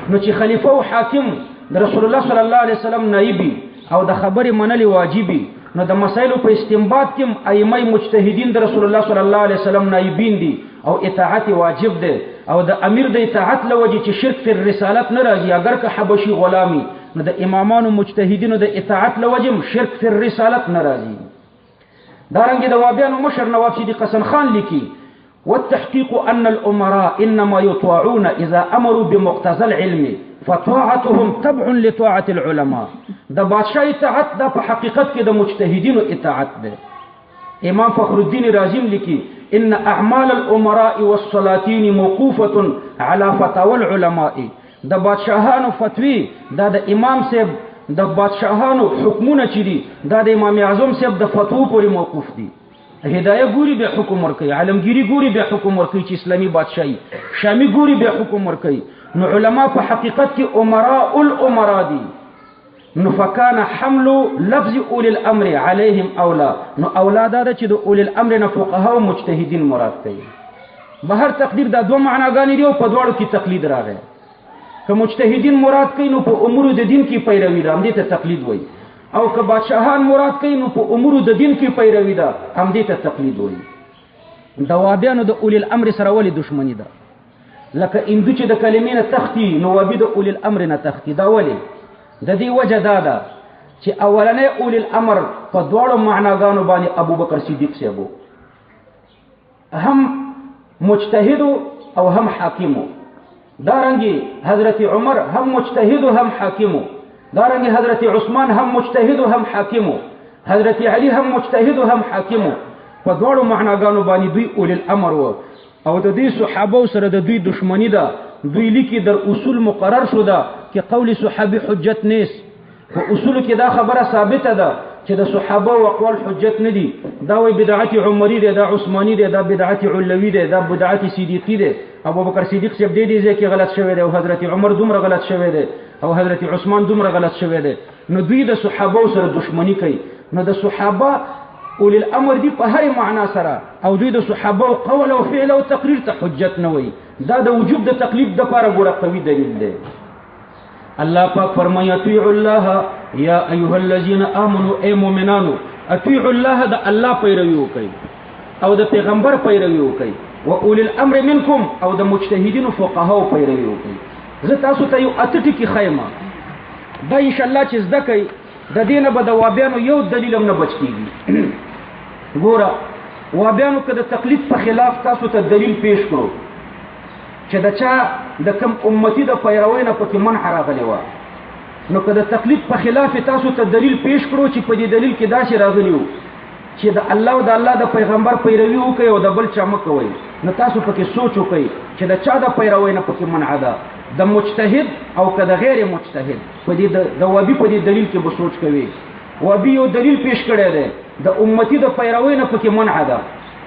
نو چې خلیفہ او حاکم د رسول الله صلی الله علیه وسلم نائبي او د خبرې منل واجبي نو د مسایلو په استنباط کې ائمه مجتهدین د رسول الله صلی الله علیه وسلم نائبین دي او اطاعت واجب دی. او د امیر د اطاعت لوجه چې شرک فی الرسالت نه راځي اگر که حبشي غلامی نو د امامانو مجتهدینو د اطاعت لوجه شرک فی الرسالت نه راځي. دارنګه د وابیانو مشر نواب صدیق حسن خان لیکي والتحقيق ان الامراء انما يطاعون اذا امروا بمقتضى العلم فطاعتهم تبع لطاعه العلماء. د بادشاہ اطاعت د په حقیقت کې د مجتهدینو اطاعت ده. امام فخر الدین رازی لیکي ان اعمال الامراء والسلاطين موقوفه على فتاوى العلماء. د بادشاہانو فتوی د امام صاحب د بادشاہانو حکمونه چي دي د امام اعظم صاحب د فتوو پورې موقوف دي. هدايه ګوري به حکم ورکي. عالمگیری ګوري به حکم ورکي چې اسلامي بادشاہي. شامي ګوري به حکم ورکي. نو علما په حقیقت کې امراء الامراء دي. نو فکان حمل لفظ اول الامر عليهم اولا. نو اولاد دا چې د اول الامر نه فقها او مجتهدین مراد کوي. بهر تقدیر دا دوه معناګانې دي او په دواړو کې تقلید راغی. که مجتهدین مراد کوي نو په امور د دین کې پیروي ده هم دې ته تقلید وایي. او که بادشاہان مراد کوي نو په امور د دین کې پیروي ده هم دې ته تقلید وایي. د وابیانو د اول الامر سره ولې دښمنی ده؟ لکه اندو چې د کلمې نه تختی نو وابي د اول الامر نه تختی. دا ولې؟ د دې وجه دا ده چې اولنې اول الامر په دواړو معناګانو باندې ابو بکر صدیق صاحب هم مجتهد او هم حاکم. دارنګي حضرت عمر هم مجتهد هم حاکم. دارنګي حضرت عثمان هم مجتهد هم حاکم. حضرت علی هم مجتهد هم حاکم. په دواړو معناګانو باندې دوی اول الامر وو او د دې صحابه سره د دوی دشمنی ده. دوی لیکي در اصول مقرر شو ده چې قول صحابي حجت نیس. په اصول کې دا خبره ثابته ده چې د صحابه او اقوال حجت نه دي. دا وی بدعت عمری ده، دا عثماني ده، دا بدعت علوي ده، دا بدعت صدیقي ده. ابو بکر صدیق صاحب دې ځکه غلط شوی دی او حضرت عمر دومره غلط شوی دی او حضرت عثمان دومره غلط شوی دی. نو دوی د صحابه سره دشمنی کوي. نو د صحابه اول الامر دی په هر معنا سره او دوی د صحابه قول او فعل او تقریر ته حجت نه وي. دا د وجوب د تقلید د لپاره ګوره قوي دلیل دی. الله پاک فرمایي اطیعوا الله یا ایها الذین آمنوا ای مؤمنانو اطیعوا الله د الله پیروي وکړئ او د پیغمبر پیروي وکړئ و اول الامر منکم او د مجتهدین فقهاو پیروي وکړئ. زه تاسو ته یو اته کې خیمه دا ان شاء الله چې زده کوي د دینه به د وابیانو یو دلیل هم نه بچ کیږي. ګوره وابیانو که د تقلید په خلاف تاسو ته دلیل پیش کړو چې د چا د کم امتی د پیروي نه پکې منع راغلی و نو که د تقلید په خلاف تاسو ته دلیل پیش کړو چې په دې دلیل کې داسې راغلی وو چې د الله او د الله د پیغمبر پیروي وکړي او د بل چا مه کوئ نو تاسو پکې سوچ وکړئ چې د چا د پیروي نه پکې منع ده د مجتهد او که د غیر مجتهد په دې د وابي په دې دلیل کې به سوچ کوي وابي یو دلیل پیش کړی دی د امتی د پیروي نه پکې منع ده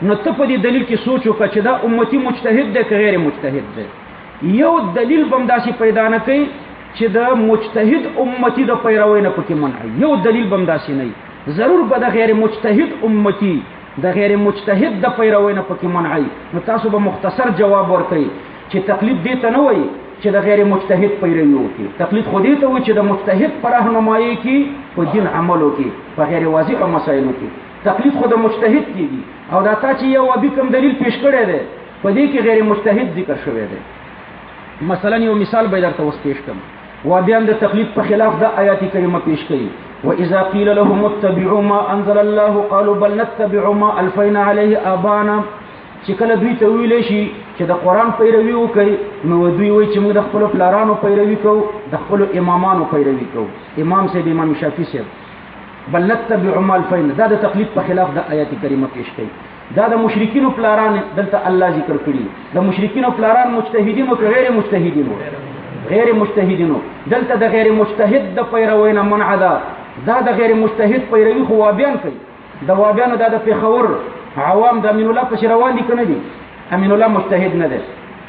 نو ته په دې دلیل کې سوچ وکړه چې دا امتی مجتهد دی که غیر مجتهد دی یو دلیل به هم داسې پیدا نه کوي چې د مجتهد امتی د پیروي نه پکې منع یو دلیل به هم داسې نه ضرور به د غیر مجتهد امتی د غیر مجتهد د پیروي نه پکې منع نو تاسو به مختصر جواب ورکړئ چې تقلید دې ته نه وایي چې د غیر مجتهد پیروي وکړي تقلید خو دې ته وایي چې د مجتهد په راهنمایي کې په دین عمل وکړي په غیر واضحو مسایلو کې تقلید خو د مجتهد کېږي او دا تا چې یو وابي کوم دلیل پیش کړی دی په دې کې غیر مجتهد ذکر شوی دی مثلا یو مثال به درته اوس پیش کړم وابیان د تقلید په خلاف د آیات کریمه پیش کړي واذا قيل لهم اتبعوا ما انزل الله قالوا بل نتبع ما الفينا عليه ابانا چې کله دوی ته ویل شي چې د قران پیروي وکړي نو دوی وایي چې موږ د خپل پلارانو پیروي کوو د خپل امامانو پیروي کوو امام صاحب امام شافعي صاحب بل نتبع ما الفينا دا د تقلید په خلاف د آیات کریمه پیش کړي دا د مشرکین پلاران دلته الله ذکر کړي د مشرکین پلاران مجتهدین او غیر مجتهدین غیر مجتهدینو دلته د غیر مجتهد د پیروي نه منع ده دا د غیر مجتهد پیروي خو وابیان کوي د وابیانو دا د پیښور عوام د امین الله په روان دي کنه دي امین الله مجتهد نه ده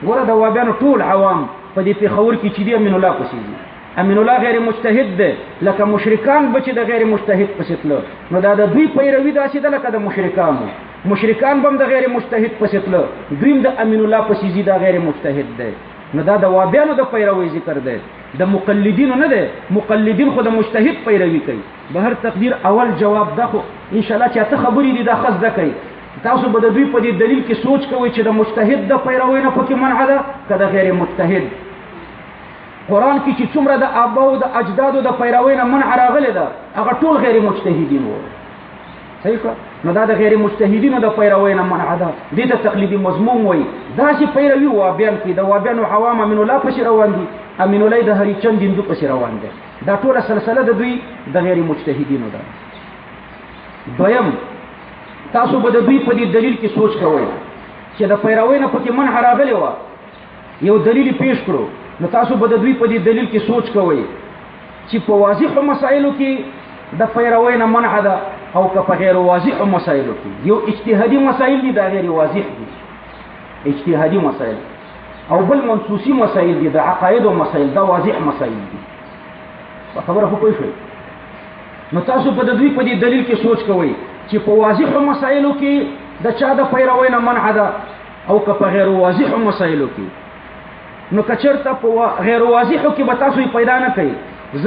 ګوره د وابیانو ټول عوام په دې پیښور کې چې دی امین الله پسې دي امین الله غیر مجتهد ده لکه مشرکان بچ د غیر مجتهد پسې تلو نو دا د دوی پیروي داسې ده لکه د مشرکانو مشرکان بم د غیر مجتهد پسې تلو دوی د امین الله پسې دي د غیر مجتهد ده نو دا د وابیانو د پیروي ذکر ده د مقلدینو نه ده مقلدین خو د مجتهد پیروي کوي به هر تقدیر اول جواب ده خو ان شاء الله چې ته خبرې دي دا خاص ده کوي تاسو به د دوی په دې دلیل کې سوچ کوئ چې د مجتهد د پیروي نه پکې منع ده که د غیر مجتهد قرآن کې چې څومره د آباو د اجدادو د پیروي نه منع راغلی ده هغه ټول غیر مجتهدین وو صحیح شو نو دا د غیر مجتهدینو د پیروي نه منع ده دې ته تقلیدي مضمون وایي داسې پیروي وابیان کې د وابیانو عوام امین الله پسې روان دي امین الله د هری چند هندو پسې روان دي دا ټوله سلسله د دوی د غیر مجتهدینو ده دویم تاسو به د دوی په دې دلیل کې سوچ کوئ چې د پیروي نه پکې منع راغلی وه یو دلیل پیش کړو نو تاسو به د دوی په دې دلیل کې سوچ کوئ چې په واضحو مسایلو کې د پیروي نه منع ده او که په غیر واضحو مسایلو کې یو اجتهادي مسایل دي دا غیر واضح دي اجتهادي مسایل او بل منصوصي مسایل دي د عقاید او مسایل دا واضح مسایل دي په خبره خو پوه شئ نو تاسو په د دوی په دې دلیل کې سوچ کوئ چې په واضحو مسایلو کې د چا د پیروي نه منع ده او که په غیر واضحو مسایلو کې نو که چېرته په غیر واضحو کې به تاسو پیدا نه کوئ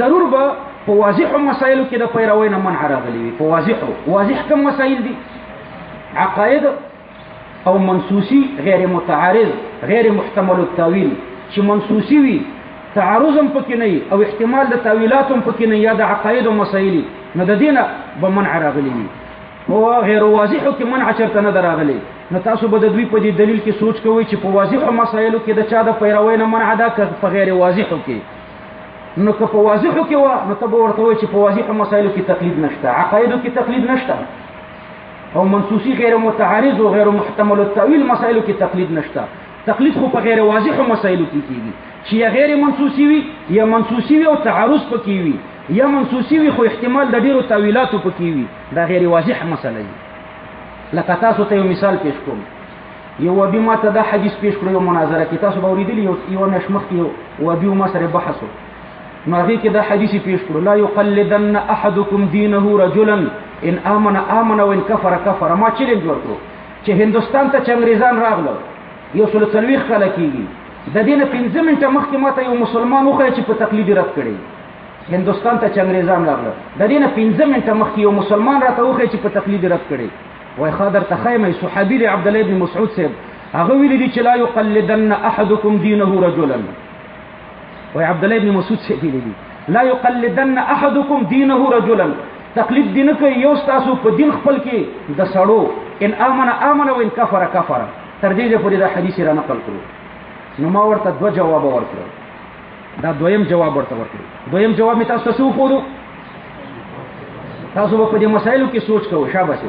ضرور به په واضحو مسایلو کې د پیروي نه منع راغلی وي په واضح کوم مسایل دي عقاید او منصوصي غیر متعارض غیر محتمل التاویل چې منصوصي وي تعارض هم پکې نه او احتمال د تاویلات هم پکې نه یا د عقاید او مسایل نو د دینه به منع راغلی وي او غیر واضحو کې منع چرته نه راغلی نو تاسو به د دوی په دې دلیل کې سوچ کوئ چې په واضحو مسایلو کې د چا د پیروي نه منع ده که په غیر واضحو کې نو که په واضحو کې وه نو ته به ورته وایي چې په واضحو مسایلو کې تقلید نشته عقایدو کې تقلید نشته او منصوصي غیر متعارض او غیر محتمل التاویل مسایلو کې تقلید نشته تقلید خو په غیر واضحو مسایلو کې کېږي چې یا غیر منصوصي وي یا منصوصي وي او تعارض پکې وي یا منصوصي وي خو احتمال د ډیرو تاویلاتو پکې وي دا غیر واضح مسله ده لکه تاسو ته یو مثال پیش کوم یو وبي ما ته دا حدیث پیش کړو یو مناظره کې تاسو به اوریدلی یو میاشت مخکې یو وبي ما سره بحث نو هغې کې دا حدیث پیش کړو لا یقلدن احدکم دینه رجلا ان آمن وان کفر کفر ما چیلنج ورکړو چې هندوستان ته چې انګریزان راغلل 140 کاله کېږي د دې نه 15 منټه مخکې ما ته یو مسلمان وښیه چې په تقلید رد کړی هندوستان ته چې انګریزان راغلل د دې نه 15 منټه مخکې یو مسلمان راته وښیه چې په تقلید رد کړی وای خادر تخیمه صحابي دی عبد الله بن مسعود صاحب هغه ویلي دي چې لا یقلدن احدکم دینه رجلا وای عبد الله بن مسعود صاحب ویلي دي لا یقلدن احدکم دینه رجلا تقلید دین کوي یو تاسو په دین خپل کې د سړو ان امن وان کفر کفر تر دې پورې دا حدیث را نقل کړو نو ما ورته دوه جواب ورکړ. دا دویم جواب ورته ورکړ. دویم جواب می تاسو ته وښودو. تاسو په دې مسایلو کې سوچ کوئ شاباش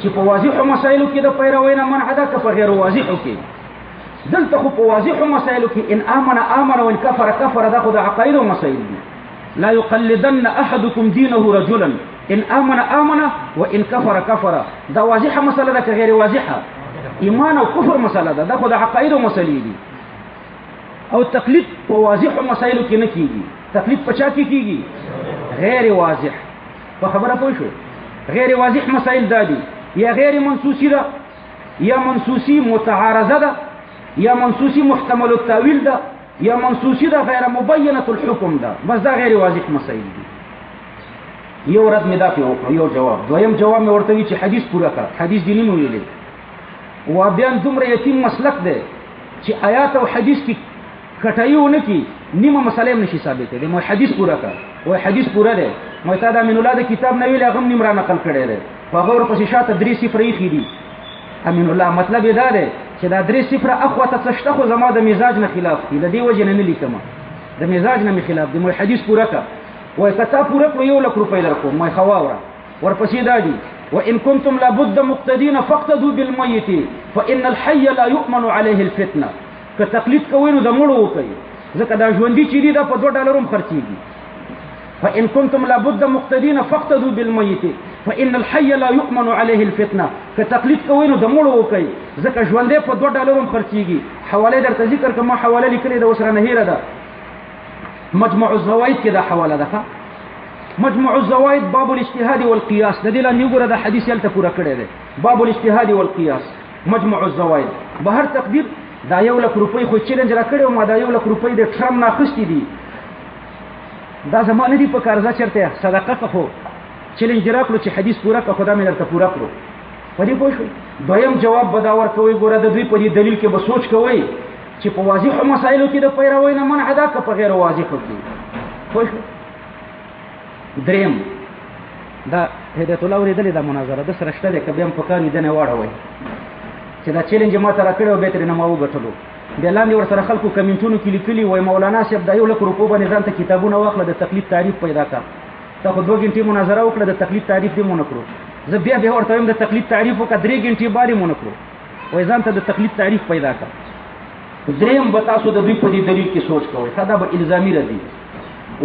چې په واضحو مسایلو کې د پیروي نه منع ده که په غیر واضحو کې. دلته خو په واضحو مسایلو کې ان آمن وان کفر کفر، دا خو د عقایدو مسایل دي. لا يقلدن احدكم دينه رجلا ان آمن وان کفر کفر، دا واضحه مسله ده که غیر واضحه؟ ایمان او کفر مسله ده، دا خو د عقایدو مسلې دي. او تقلید په واضحو مسایلو کې نه کیږي. تقلید په چا کې کیږي؟ غیر واضح. په خبره پوه شو؟ غیر واضح مسائل دادي یا غیر منسوسی ده یا منسوسی متعارضه ده یا منسوسی محتمل التاویل ده یا منسوسی ده غیر مبینه الحکم ده. بس دا غیر واضح مسائل دي. یو رد می دا په یو جواب. دویم جواب می ورته وی چې حدیث پورا کړ. حدیث دیني مو ویلې و بیان دومره یتیم مسلک ده چې آیات او حدیث کې کټایونه کې نیمه مسله نشي ثابته ده. مو حدیث پورا کړ. و حدیث پورا ده. مو ته دا امین الله د کتاب نه ویل هغه نیم را نقل کړی دی. په غور پسې شاته 3 صفر یې خېدي. امین الله مطلب یې دا دی چې دا 3 صفر اخوه ته څشته خو زما د مزاج نه خلاف دي. د دې وجه نه لیکم د مزاج نه خلاف دي. مو حدیث پورا کړ. و کته پورا کړ 1 لک روپۍ درکو. مو خواوره ورپسې دا دی وان كنتم لابد مقتدين فاقتدوا بالميت فان الحي لا يؤمن عليه الفتنه. که تقلید کوئ نو د مړو وکئ، ځکه دا ژوندي چې دي دا په 2 ډالر هم خرڅېږي. فإن كنتم لابد مقتدين فاقتدوا بالميت فإن الحي لا يؤمن عليه الفتنة. كتقليد کوئ نو د مړو وکئ، ځکه ژوندی په 2 ډالر هم خرڅېږي. حواله درته ذکر کړم، حواله لیکلې ده وسره نه هیره ده. مجمع الزوائد کې دا حواله ده. مجمع الزوائد باب الاجتهاد والقياس. د دې لاندې وګوره د حدیث یلته پوره کړی دی. باب الاجتهاد والقياس مجمع الزوائد. بهر تقدیر دا 1 لک روپۍ خو چیلنج را کړی او ما دا 1 لک روپۍ د ټرم نه اخیستې دي. دا زمانه دی په کارزه چرته صدقه خو چیلنج راکړو چې حدیث پورا کړه، خدا مې درته پورا کړو. په دې پوه شو؟ دویم جواب بداور کوي. ګوره د دوی په دې دلیل کې به سوچ کوي چې په واضح مسایلو کې د پیروي نه منع ده که په غیر واضح کې. پوه شو؟ دریم دا هدایت الله ورېدلې دا مناظره د سره شته ده که بیا هم په کار یې دنه واړوي چې دا چیلنج ما ته راکړی او بیا ترې نه ما وګټلو. بیا لاندې ورسره خلکو کمنټونو کې لیکلي وای مولانا صاحب دا 1 لک روپو باندې ځان ته کتابونه واخله د تقلید تعریف پیدا کړه. تا خو 2 غنټې مناظره وکړه د تقلید تعریف دې مونږ کړو. زه بیا ورته وایم د تقلید تعریف وکړه 3 غنټې باندې مونږ کړو. وای ځان ته د تقلید تعریف پیدا کړه. دریم به تاسو د دوی په دې دلیل کې سوچ کوئ. دا به الزامي ردی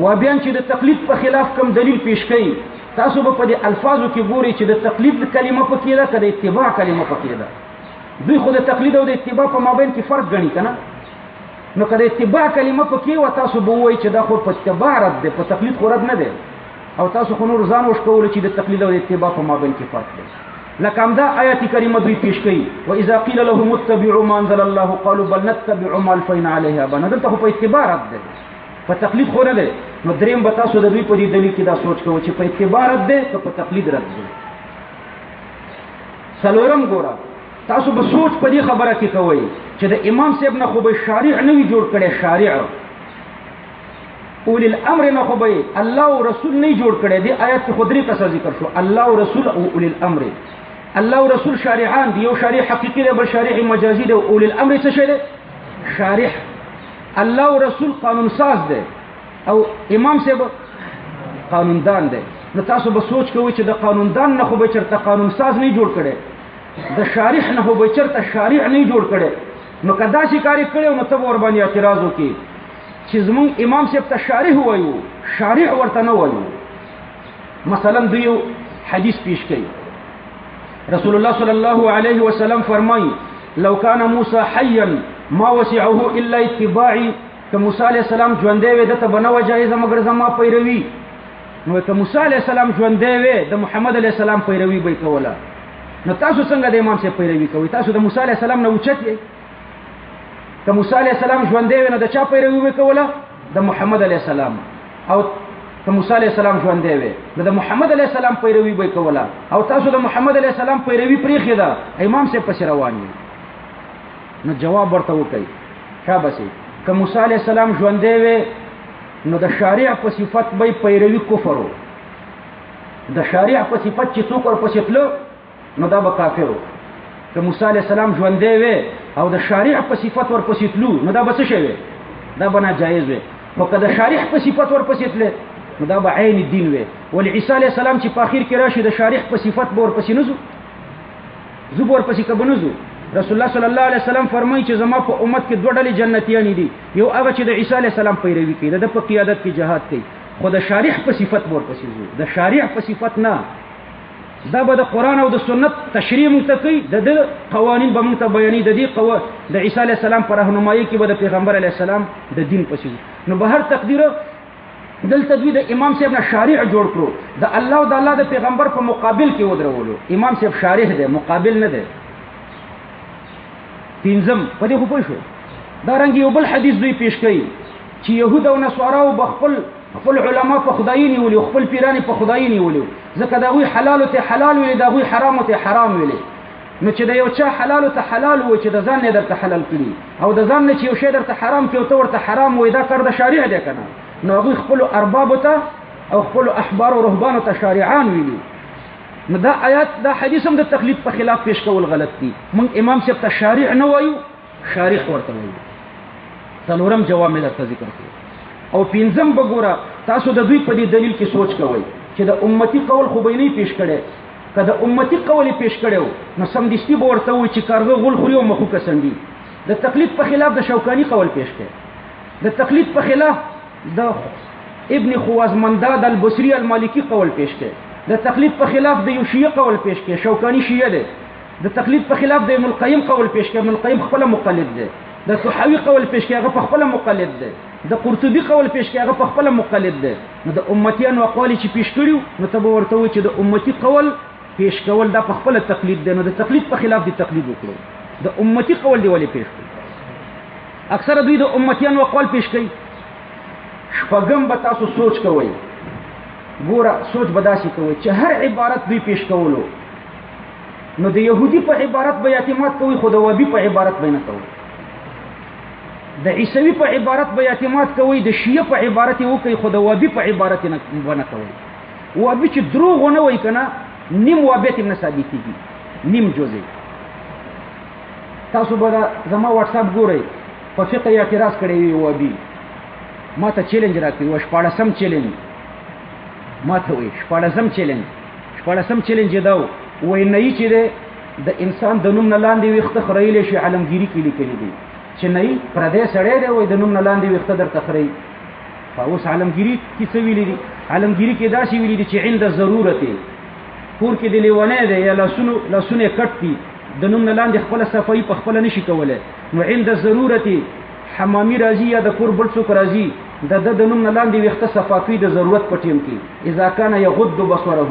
و بیان چې د تقلید په خلاف کوم دلیل پیش کړي. تاسو به په دې الفاظو کې ګورئ چې د تقلید کلمه پکې ده که د اتباع کلمه پکې ده. دوی خو د تقلید او د اتباع په مابین کې فرق ګڼي که نه؟ نو که د اتباع کلمه پکې وه تاسو به ووایئ چې دا خو په اتباع رد دی، په تقلید خو رد نه دی. او تاسو خو نور ځان وشکولو چې د تقلید او د اتباع په مابین کې فرق دی. لکه همدا آیت کریمه دوی پیش کوي واذا قیل لهم اتبعوا ما انزل الله قالوا بل نتبع ما الفینا علیه آباءنا. دلته خو په اتباع رد دی، په تقلید خو نه دی. نو دریم به تاسو د دوی په دې دلیل کې دا سوچ کوئ چې په اتباع رد دی که په تقلید رد دی. څلورم ګوره تاسو به سوچ په دې خبره کې کوئ چې د امام صاحب نه خو به شارع نه وي جوړ کړی. شارع اولی الامر نه خو به الله او رسول نه جوړ کړی. دې آیات کې خو 3 قصه ذکر شو، الله او رسول او اولی الامر. الله او رسول شارعان دی، یو شارع حقیقي دی بل شارع مجازي دی. اولی الامر څه شی دی؟ شارع. الله او رسول قانون ساز دی او امام صاحب قانوندان دی. نو تاسو به سوچ کوئ چې د قانوندان نه خو به چرته قانون ساز نه جوړ کړي، د شارع نه خو به چرته شارع نه جوړ کړي. نو که داسې کار یې کړی نو ته به ورباندې اعتراض وکړي چې زمونږ امام صاحب ته شارع وایو، شارع ورته نه وایو. مثلا دوی یو حدیث پیش کوي. رسول الله صلی الله علیه وسلم فرمایي لو کان موسی حیا ما وسعه الا اتباعي. که موسی علیه السلام ژوندی وی دته به نه وه جایزه مګر زما پیروي. نو که موسی علیه السلام ژوندی وی د محمد علیه السلام پیروي به یې کوله. نو تاسو څنګه د امام صاحب پیروي کوئ؟ تاسو د موسی علیه السلام نه اوچت یې. که موسی علیه السلام ژوندی وی نو د چا پیروي به کوله؟ د محمد علیه السلام. او که موسی علیه السلام ژوندی وی نو د محمد علیه السلام پیروي به کوله. او تاسو د محمد علیه السلام پیروي پرېښې ده، امام صاحب پسې روان یې. نو جواب ورته وکړئ شاباسي. که موسی علیه السلام ژوندی وی نو د شارع په صفت به پیروي کفر و. د شارع په صفت چې څوک ورپسې تله نو دا به کافر و. که موسی علیه السلام ژوندی وی او د شارع په صفت ورپسې تلو نو دا به څه شی وي دا به ناجایز وي خو که د شارع په صفت ورپسې تللی نو دا به عین الدین وي ولې عیسی علیه السلام چې په اخر کې راشي د شارع په صفت به ورپسې نه ځو زه به ورپسې که به نه ځو رسول الله صلی الله علیه وسلم فرمایي چې زما په امت کې دوه ډلې جنتیانې دي یو هغه چې د عیسی علیه السلام پیروي کوي د په قیادت کې جهاد کوي خو د شارع په صفت به ورپسې ځو د شارع په صفت نه دا به د قرآن او د سنت تشریح موږ ته کوي د دې قوانین به موږ ته بیانوي د دې د عیسی علیه السلام په رهنمایي کې به د پیغمبر علیه السلام د دین پسې نو به هر تقدیر دلته دوی د امام صاحب نه شارع جوړ کړو د الله او د الله د پیغمبر په مقابل کې ودرولو امام صاحب شارع دی مقابل نه دی پنځم په دې خو پوه شو دا رنګ یو بل حدیث دوی پیش کوي چې یهود او نصاراو خپل علما په خدای نیولي خپل پیران په خدای نیولي ځکه دا وی حلال ته حلال ویل دا وی حرام ته حرام ویل نو چې دا یو چا حلال ته حلال وي چې د ځان نه درته حلال کړي او د ځان نه چې یو شی درته حرام کړي او ته ورته حرام وي دا کار د شریعت دی کنه نو هغه خپل ارباب ته او خپل احبار او رهبان ته شارعان ویلي نو دا آیات دا حدیث هم د تقلید په خلاف پیش کول غلط دي من امام صاحب ته شارع نه وایو شارح ورته وایو څلورم جواب مې درته ذکر کړ او پنځم بګوره تاسو د دوی په دې دلیل کې سوچ کوئ چې د امتی قول خو به نه پیش کړي که د امتی قول پیش کړو نو سمدستی به ورته وي چې کارغه غول خوري او مخو کسندي د تقلید په خلاف د شوکانی قول پیش کړي د تقلید په خلاف د ابن خوازمنداد البصری المالکی قول پیش کړي د تقلید په خلاف د یو شیعه قول پیش کړي شوکانی شیعه دی د تقلید په خلاف د ابن القیم قول پیش کړي ابن القیم خپل مقلد دی د طحاوی قول پیش کړي هغه په خپل مقلد دی د قرطبي قول پیش کړي هغه په خپل مقلد دی نو د امتیانو اقوال چې پیش کړیو نو ته به ورته وایي چې د امتی قول پیش کول دا په خپل تقلید دی نو د تقلید په خلاف دی تقلید وکړو د امتی قول دی ولې پیش کړي اکثر دوی د امتیانو اقوال پیش کوي شپږم به تاسو سوچ کوئ ګوره سوچ به داسې کوئ چې هر عبارت دوی پیش کولو نو د یهودي په عبارت به اعتماد کوئ خو د وابي په عبارت به نه کوئ د عیسوي په عبارت به اعتماد کوئ د شیعه په عبارت یې وکئ خو د وابي په عبارت نه کوئ وابي چې دروغ ونه وایي که نه نیم وابیت هم نه ثابتېږي نیم جزء تاسو به زما واټساپ ګورئ په فقه یې اعتراض کړی وي وابي ما ته چیلنج راکړي و 14 چیلنج ما ته وایي 14 چیلنج یې دا وایي نه چې د انسان د نوم نه لاندې ویښته خریلی شي علمګیري کې لیکلي دي چې نه پردی سړی دی وایي د نوم نه لاندې ویښته درته خري اوس علمګیري کې څه ویلي دي علمګیري کې داسې ویلي دي چې عند ضرورت کور کې د لیونی دی یا لاسونه کټ دي د نوم نه لاندې خپله صفایي په خپله نشي کولی نو عند ضرورت حمامي راځي یا د کور بل څوک راځي د نوم نه لاندې ویښته صفا کوي د ضرورت په ټیم کې اذا کان یغض بصره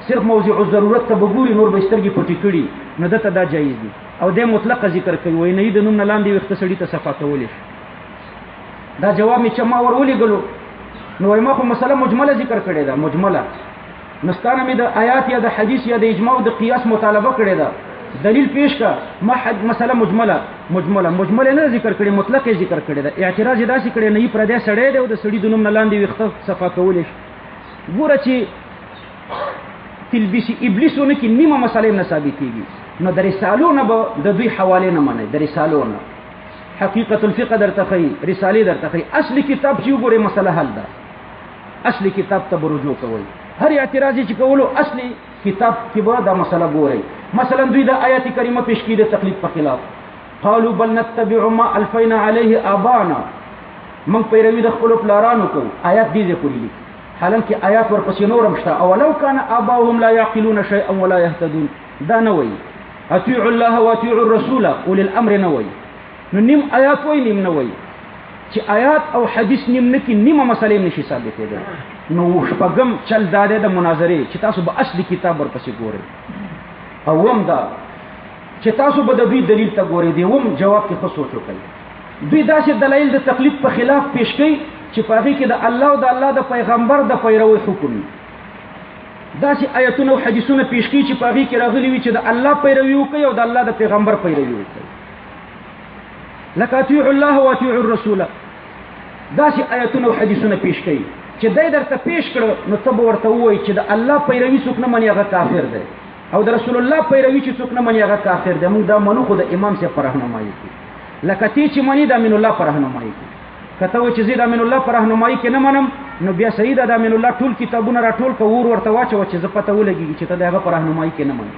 صرف موضوع ضرورت ته بګوري نور به سترګې پټې کړي نو دته دا جایز دي او د مطلق ذکر کوي وای نه د نوم نه لاندې ویښته سړي ته صفا کولی شي دا جواب مې چې ما ورولېږلو نو وای ما خو مسله مجمله ذکر کړې ده مجمله نستانه مې د آیات یا د حدیث یا د اجماع او د قیاس مطالبه کړې ده دلیل پیش کا ما مسله مجمله نه ذکر کړي مطلق ذکر کړي ده اعتراض داسې کړي نه پر دې سړی دی او د سړي د نوم نه لاندې ویښته صفا کولی شي ګوره چې تلبیس ابلیسونه کې نیمه مسله نه ثابتېږي نو د رسالو نه به د دوی حواله نه منئ د رسالو نه حقیقت الفقه درته ښیي رسالې درته ښیي اصلي کتاب چې وګورئ مسله حل ده اصلي کتاب ته رجوع کوئ هر اعتراض چې کولو اصلي کتاب کې به دا مسله ګورئ مثلا دوی د آیات کریمه پیش کړي د تقلید په خلاف قالوا بل نتبع ما الفینا علیه آبانا من پیروي د خپل پلارانو کو آیات دې پوری لیک حالانکه آیات ورپسې نورم شته اولو کان آباهم لا يعقلون شيئا ولا يهتدون دا نه وایي اطيعوا الله واطيعوا الرسول اولي الامر نه وایي نو نیم آیات وایي نیم نه وایي چې آیات او حدیث نیم نه کې نیمه مسلې نشي ثابتېدل نو شپږم چل داده د مناظره چې تاسو به اصلي کتاب ورپسې ګورئ او هم دا چې تاسو به د دوی دلیل ته ګورئ دی هم جواب کې ښه سوچ وکړئ دوی داسې دلایل د تقلید په خلاف پیش کوي چې په هغې کې د الله او د الله د پیغمبر د پیروي حکم داسې آیتونه او حدیثونه پیش کوي چې په هغې کې راغلي وي چې د الله پیروي وکړئ او د الله د پیغمبر پیروي وکړئ لکه اطیعوا الله واطیعوا الرسول داسې آیتونه او حدیثونه پیش کوي چې دی درته پیش کړه نو ته به ورته ووایي چې د الله پیروي څوک نه مني هغه کافر دی او د رسول الله پیروي چې څوک نه مني هغه کافر دی. موږ دا منو خو د امام صاحب پر راهنمایي کې، لکه تی چې مني د امین الله پر راهنمایي کې. کته و چې زه د امین الله پر راهنمایي کې نه منم نو بیا صحیح ده د امین الله ټول کتابونه راټول که ور ورته واچوه چې زه پته ولګېږي چې ته د هغه پر راهنمایي کې نه منې.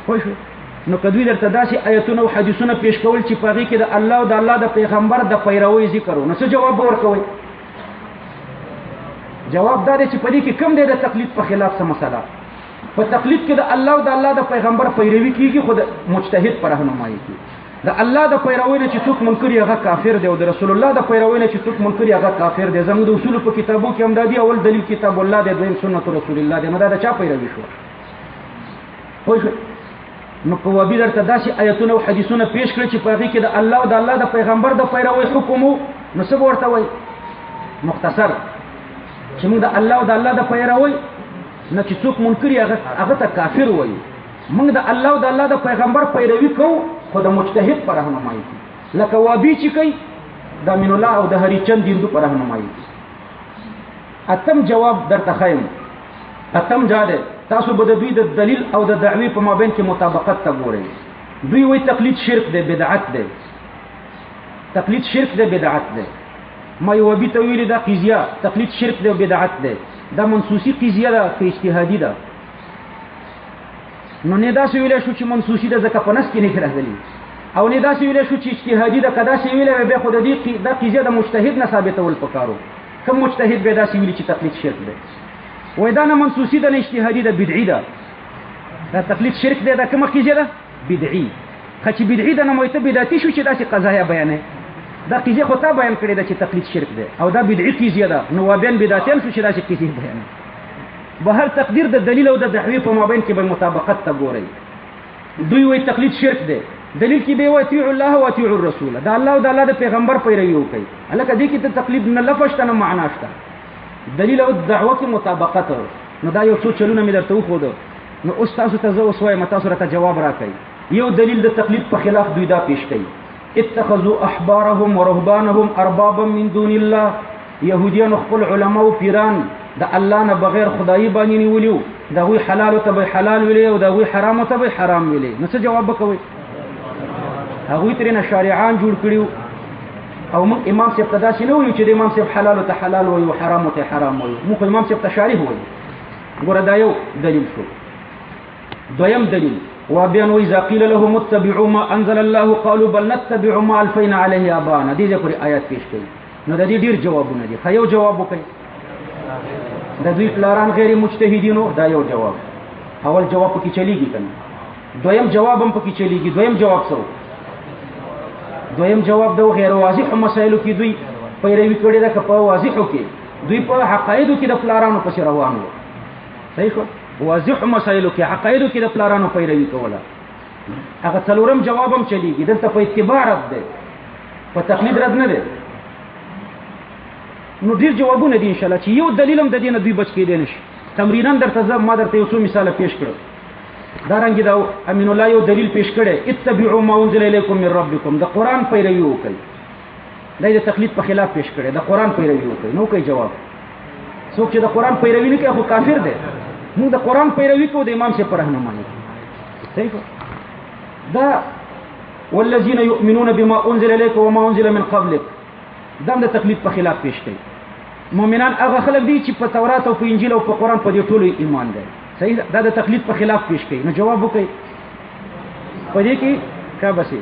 پوه شو؟ نو که دوی درته داسې آیتونه او حدیثونه پیش کول چې په هغې کې د الله او د الله د پیغمبر د پیروۍ ذکر و، نو څه جواب به ورکوئ؟ جواب دا دی چې په دې کې کم دی د تقلید په خلاف څه مسله. په تقلید کې د الله او د الله د پیغمبر پیروي کېږي، خو د مجتهد پر راهنمایي کېږي. د الله د پیروي نه چې څوک منکر هغه کافر دی، او د رسول الله د پیروي نه چې څوک منکر هغه کافر دی. زموږ د اصول په کتابو کې هم دا دي، اول دلیل کتاب الله دی، دویم سنت رسول الله دی. نو دا د چا پیروي شو؟ پوه شو؟ نو په وابي درته داسې آیتونه او حدیثونه پیش کړي چې په هغې کې د الله او د الله د پیغمبر د پیروي حکم و، نو څه به ورته وایي؟ مختصر چې موږ د الله او د الله د پیروي نه چې څوک منکر هغه ته کافر وایي. موږ د الله او د الله د پیغمبر پیروي کوو، خو د مجتهد پر راهنمایي کوي، لکه وابي چې کوي د امین الله او د هریچند هندو پر راهنمایي کوي. اتم جواب درته ښیم، اتم دا دی تاسو به د دوی د دلیل او د دعوی په مابین کې مطابقت ته ګورئ. دوی وایي تقلید شرک دی، بدعت دی. تقلید شرک دی، بدعت دی. ما یو وابي ته ویلي دا قضیه تقلید شرک دی او بدعت دی، دا منسوسي قضیه ده که اجتهادي ده؟ نو نه داسې ویلی شو چې منسوسي ده ځکه په نس کې نه راغلي، او نه داسې ویلی شو چې اجتهادي ده. که داسې ویلی وی بیا خو د دې دا قضیه د مجتهد نه ثابتول پکارو. کوم مجتهد بیا داسې ویلي چې تقلید شرک دی؟ وایي دا نه منسوسي ده نه اجتهادي ده، بدعي ده. دا تقلید شرک دی، دا کومه قضیه ده؟ بدعي. که چې بدعي ده نو موږ ته بدعتي شو چې داسې قضایا بیانوي. دا قضیه خو تا بیان کړې ده چې تقلید شرک دی، او دا بدعي قضیه ده، نو وابیان بدعتیان شو چې داسې قضیه بیانوي. بهر تقدیر د دلیل او د دعوی په مابین کې به مطابقت ته ګورئ. دوی وایي تقلید شرک دی، دلیل کې به وایي اطیعوا الله و اطیعوا الرسول، د الله او د الله د پیغمبر پیروي وکړئ. هلکه دې کې د تقلید نه لفظ شته نه معنا شته، دلیل او دعوه کې مطابقت. نو دا یو څو چلونه مې درته وښوده. نو اوس تاسو ته زه اوس وایم، تاسو راته جواب راکړئ. یو دلیل د تقلید په خلاف دوی دا پیش کوي: اتخذوا احبارهم ورهبانهم اربابا من دون الله. یهودیان خپل علما او پیران د الله نه بغیر خدایي باندې نیولیو، د هغوی حلالو ته به حلال ویلې او د هغوی حرامو ته به حرام ویلې. نو څه جواب به کوئ؟ هغوی ترېنه شارعان جوړ کړي، او موږ امام صاحب ته داسې نه وایو چې د امام صاحب حلالو ته حلال وایو او حرامو ته حرام وایو. موږ خو امام صاحب ته شارح وایو. ګوره دا یو دلیل شو. دویم دلیل وابیان وایي اذا قیل لهم اتبعوا ما انزل الله قالوا بل نتبع ما الفینا علیه آباءنا. دې ځای پورې آیات پیش کوي. نو د دې ډېر جوابونه دي، ښه یو جواب وکړئ. د دوی پلاران غیر مجتهدینو، دا یو جواب. اول جواب پکې چلیږي که نه؟ دویم جواب هم پکې چلیږي. دویم جواب څه و؟ دویم جواب د غیر واضحو مسایلو کې دوی پیروي کړې ده، که په واضحو کې دوی په حقایدو کې د پلارانو پسې روان وو. صحیح شو؟ واضحو مسایلو کې حقایدو کې د پلارانو پیروي کوله. هغه څلورم جواب هم چلیږي. دلته په اتباع رد دی، په تقلید رد نه دی. نو ډیر جوابونه دي ان شاء الله چې یو دلیل هم د دې نه دوی بچ کېدی نشي. تمریناً درته ما درته یو څو مثاله پیش کړو. دارنګه دا امین الله یو دلیل پیش کړي: اتبعوا ما انزل الیکم من ربکم. د قران پیروي وکړئ. دا د تقلید په خلاف پیش کړي، د قران پیروي وکړئ. نو کوي جواب څوک چې د قران پیروي نه کوي خو کافر دی. موږ د قران پیروي کوو، د امام سے پر راهنمایي. صحیح دا والذین یؤمنون بما انزل الیک وما انزل من قبلک، دا د تقلید په خلاف پیش کړي. مؤمنان هغه خلک دي چې په تورات او په انجیل او په قران په دې ټولو ایمان لري. صحیح دا د تقلید په خلاف پیش کړي. نو جواب وکړئ په دې کې کا بسې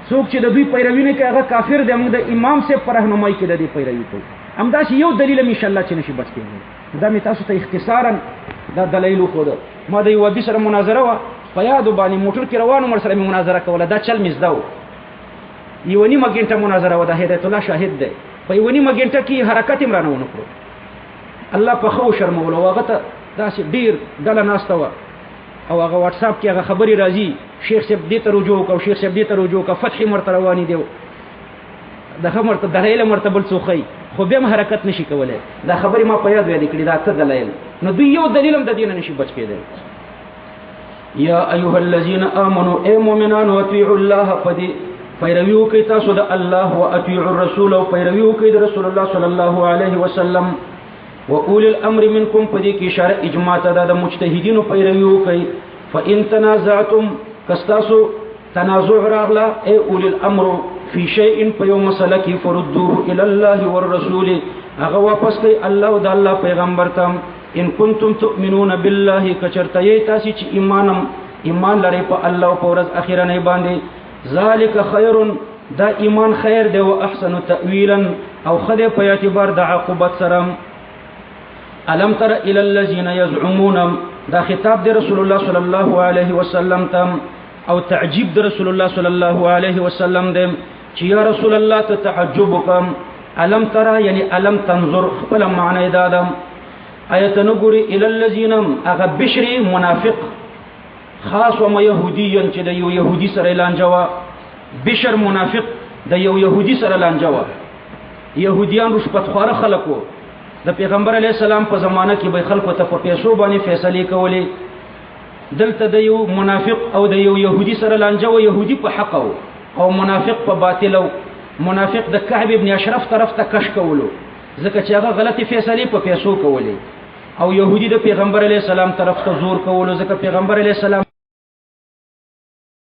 څوک چې د دوی پیروي نه کوي هغه کافر دی. موږ د امام سے پر راهنمایي کې د دې پیروي کوو. همداسې یو دلیل ان شاء الله چې نشي بچ کېږي. دا مې تاسو ته اختصارا دا دلیل وښوده. ما د یو وابي سره مناظره وه، په یادو باندې موټر کې روان وم، سره مې مناظره کوله. دا چل مې زده و. یوه نیمه ګنټه مناظره وه، د هدایت الله شاهد دی. په یوه نیمه ګنټه کې حرکت هم رانه ونه کړو. الله په ښه وشرمولو. هغه ته داسې ډېر ډله ناسته وه، او هغه واټساپ کې هغه خبرې راځي، شیخ صاحب دې ته رجوع وکړه، شیخ صاحب دې ته رجوع وکړه، فتحې مرته روانې دی، دغه مرته دلایل مرته بل څوک ښیي، خو بیا هم حرکت نشي کولی. دا خبرې ما په یاد یادې کړي، دا اته دلایل. نو دوی یو دلیل هم د دې نه نشي بچ کېدی. یا ایها الذین آمنوا، ای مؤمنانو، اطیعوا الله، پدې پیروي وکړئ تاسو د الله، او اطیعوا الرسول، او پیروي وکړئ د رسول الله صلی الله علیه وسلم، و اولی الامر منکم، پدې کې اشاره اجماع ته ده، د مجتهدینو پیروي وکړئ. فإن تنازعتم کستاسو تنازع راغلا اے اولی الامر فی شیء پیو مسئلہ کی فردوه الى الله والرسول اغا واپس کئی اللہ دا اللہ پیغمبر تم ان کنتم تؤمنون بالله کچرتیی تاسی چی ایمان لري په الله او پورز اخیرنه باندې ذالک خیر دا ایمان خیر دی او احسن تاویلا او خدای په اعتبار د عاقبت سره الم تر الى الذين يزعمون دا خطاب دی رسول الله صلی الله علیه وسلم تم او تعجب دی رسول الله صلی الله علیه وسلم دی چې یا رسول الله تتعجبکم الم تر یعنی الم تنظر خپل معنی دادم آیت نګوري الى الذين اغه بشری منافق خاص و ما يهوديا چې د یو يهودي سره لانجوا بشر منافق د یو يهودي سره لانجوا يهوديان رشوت خواره خلکو د پیغمبر علی السلام په زمانه کې به خلکو ته په پیسو باندې فیصله کولې دلته د یو منافق او د یو يهودي سره لانجوا يهودي په حق او منافق په باطل او منافق د کعب ابن اشرف طرف ته کش کولو ځکه چې هغه غلطي فیصله په پیسو کولې او يهودي د پیغمبر علی السلام طرف ته زور کولو ځکه پیغمبر علی السلام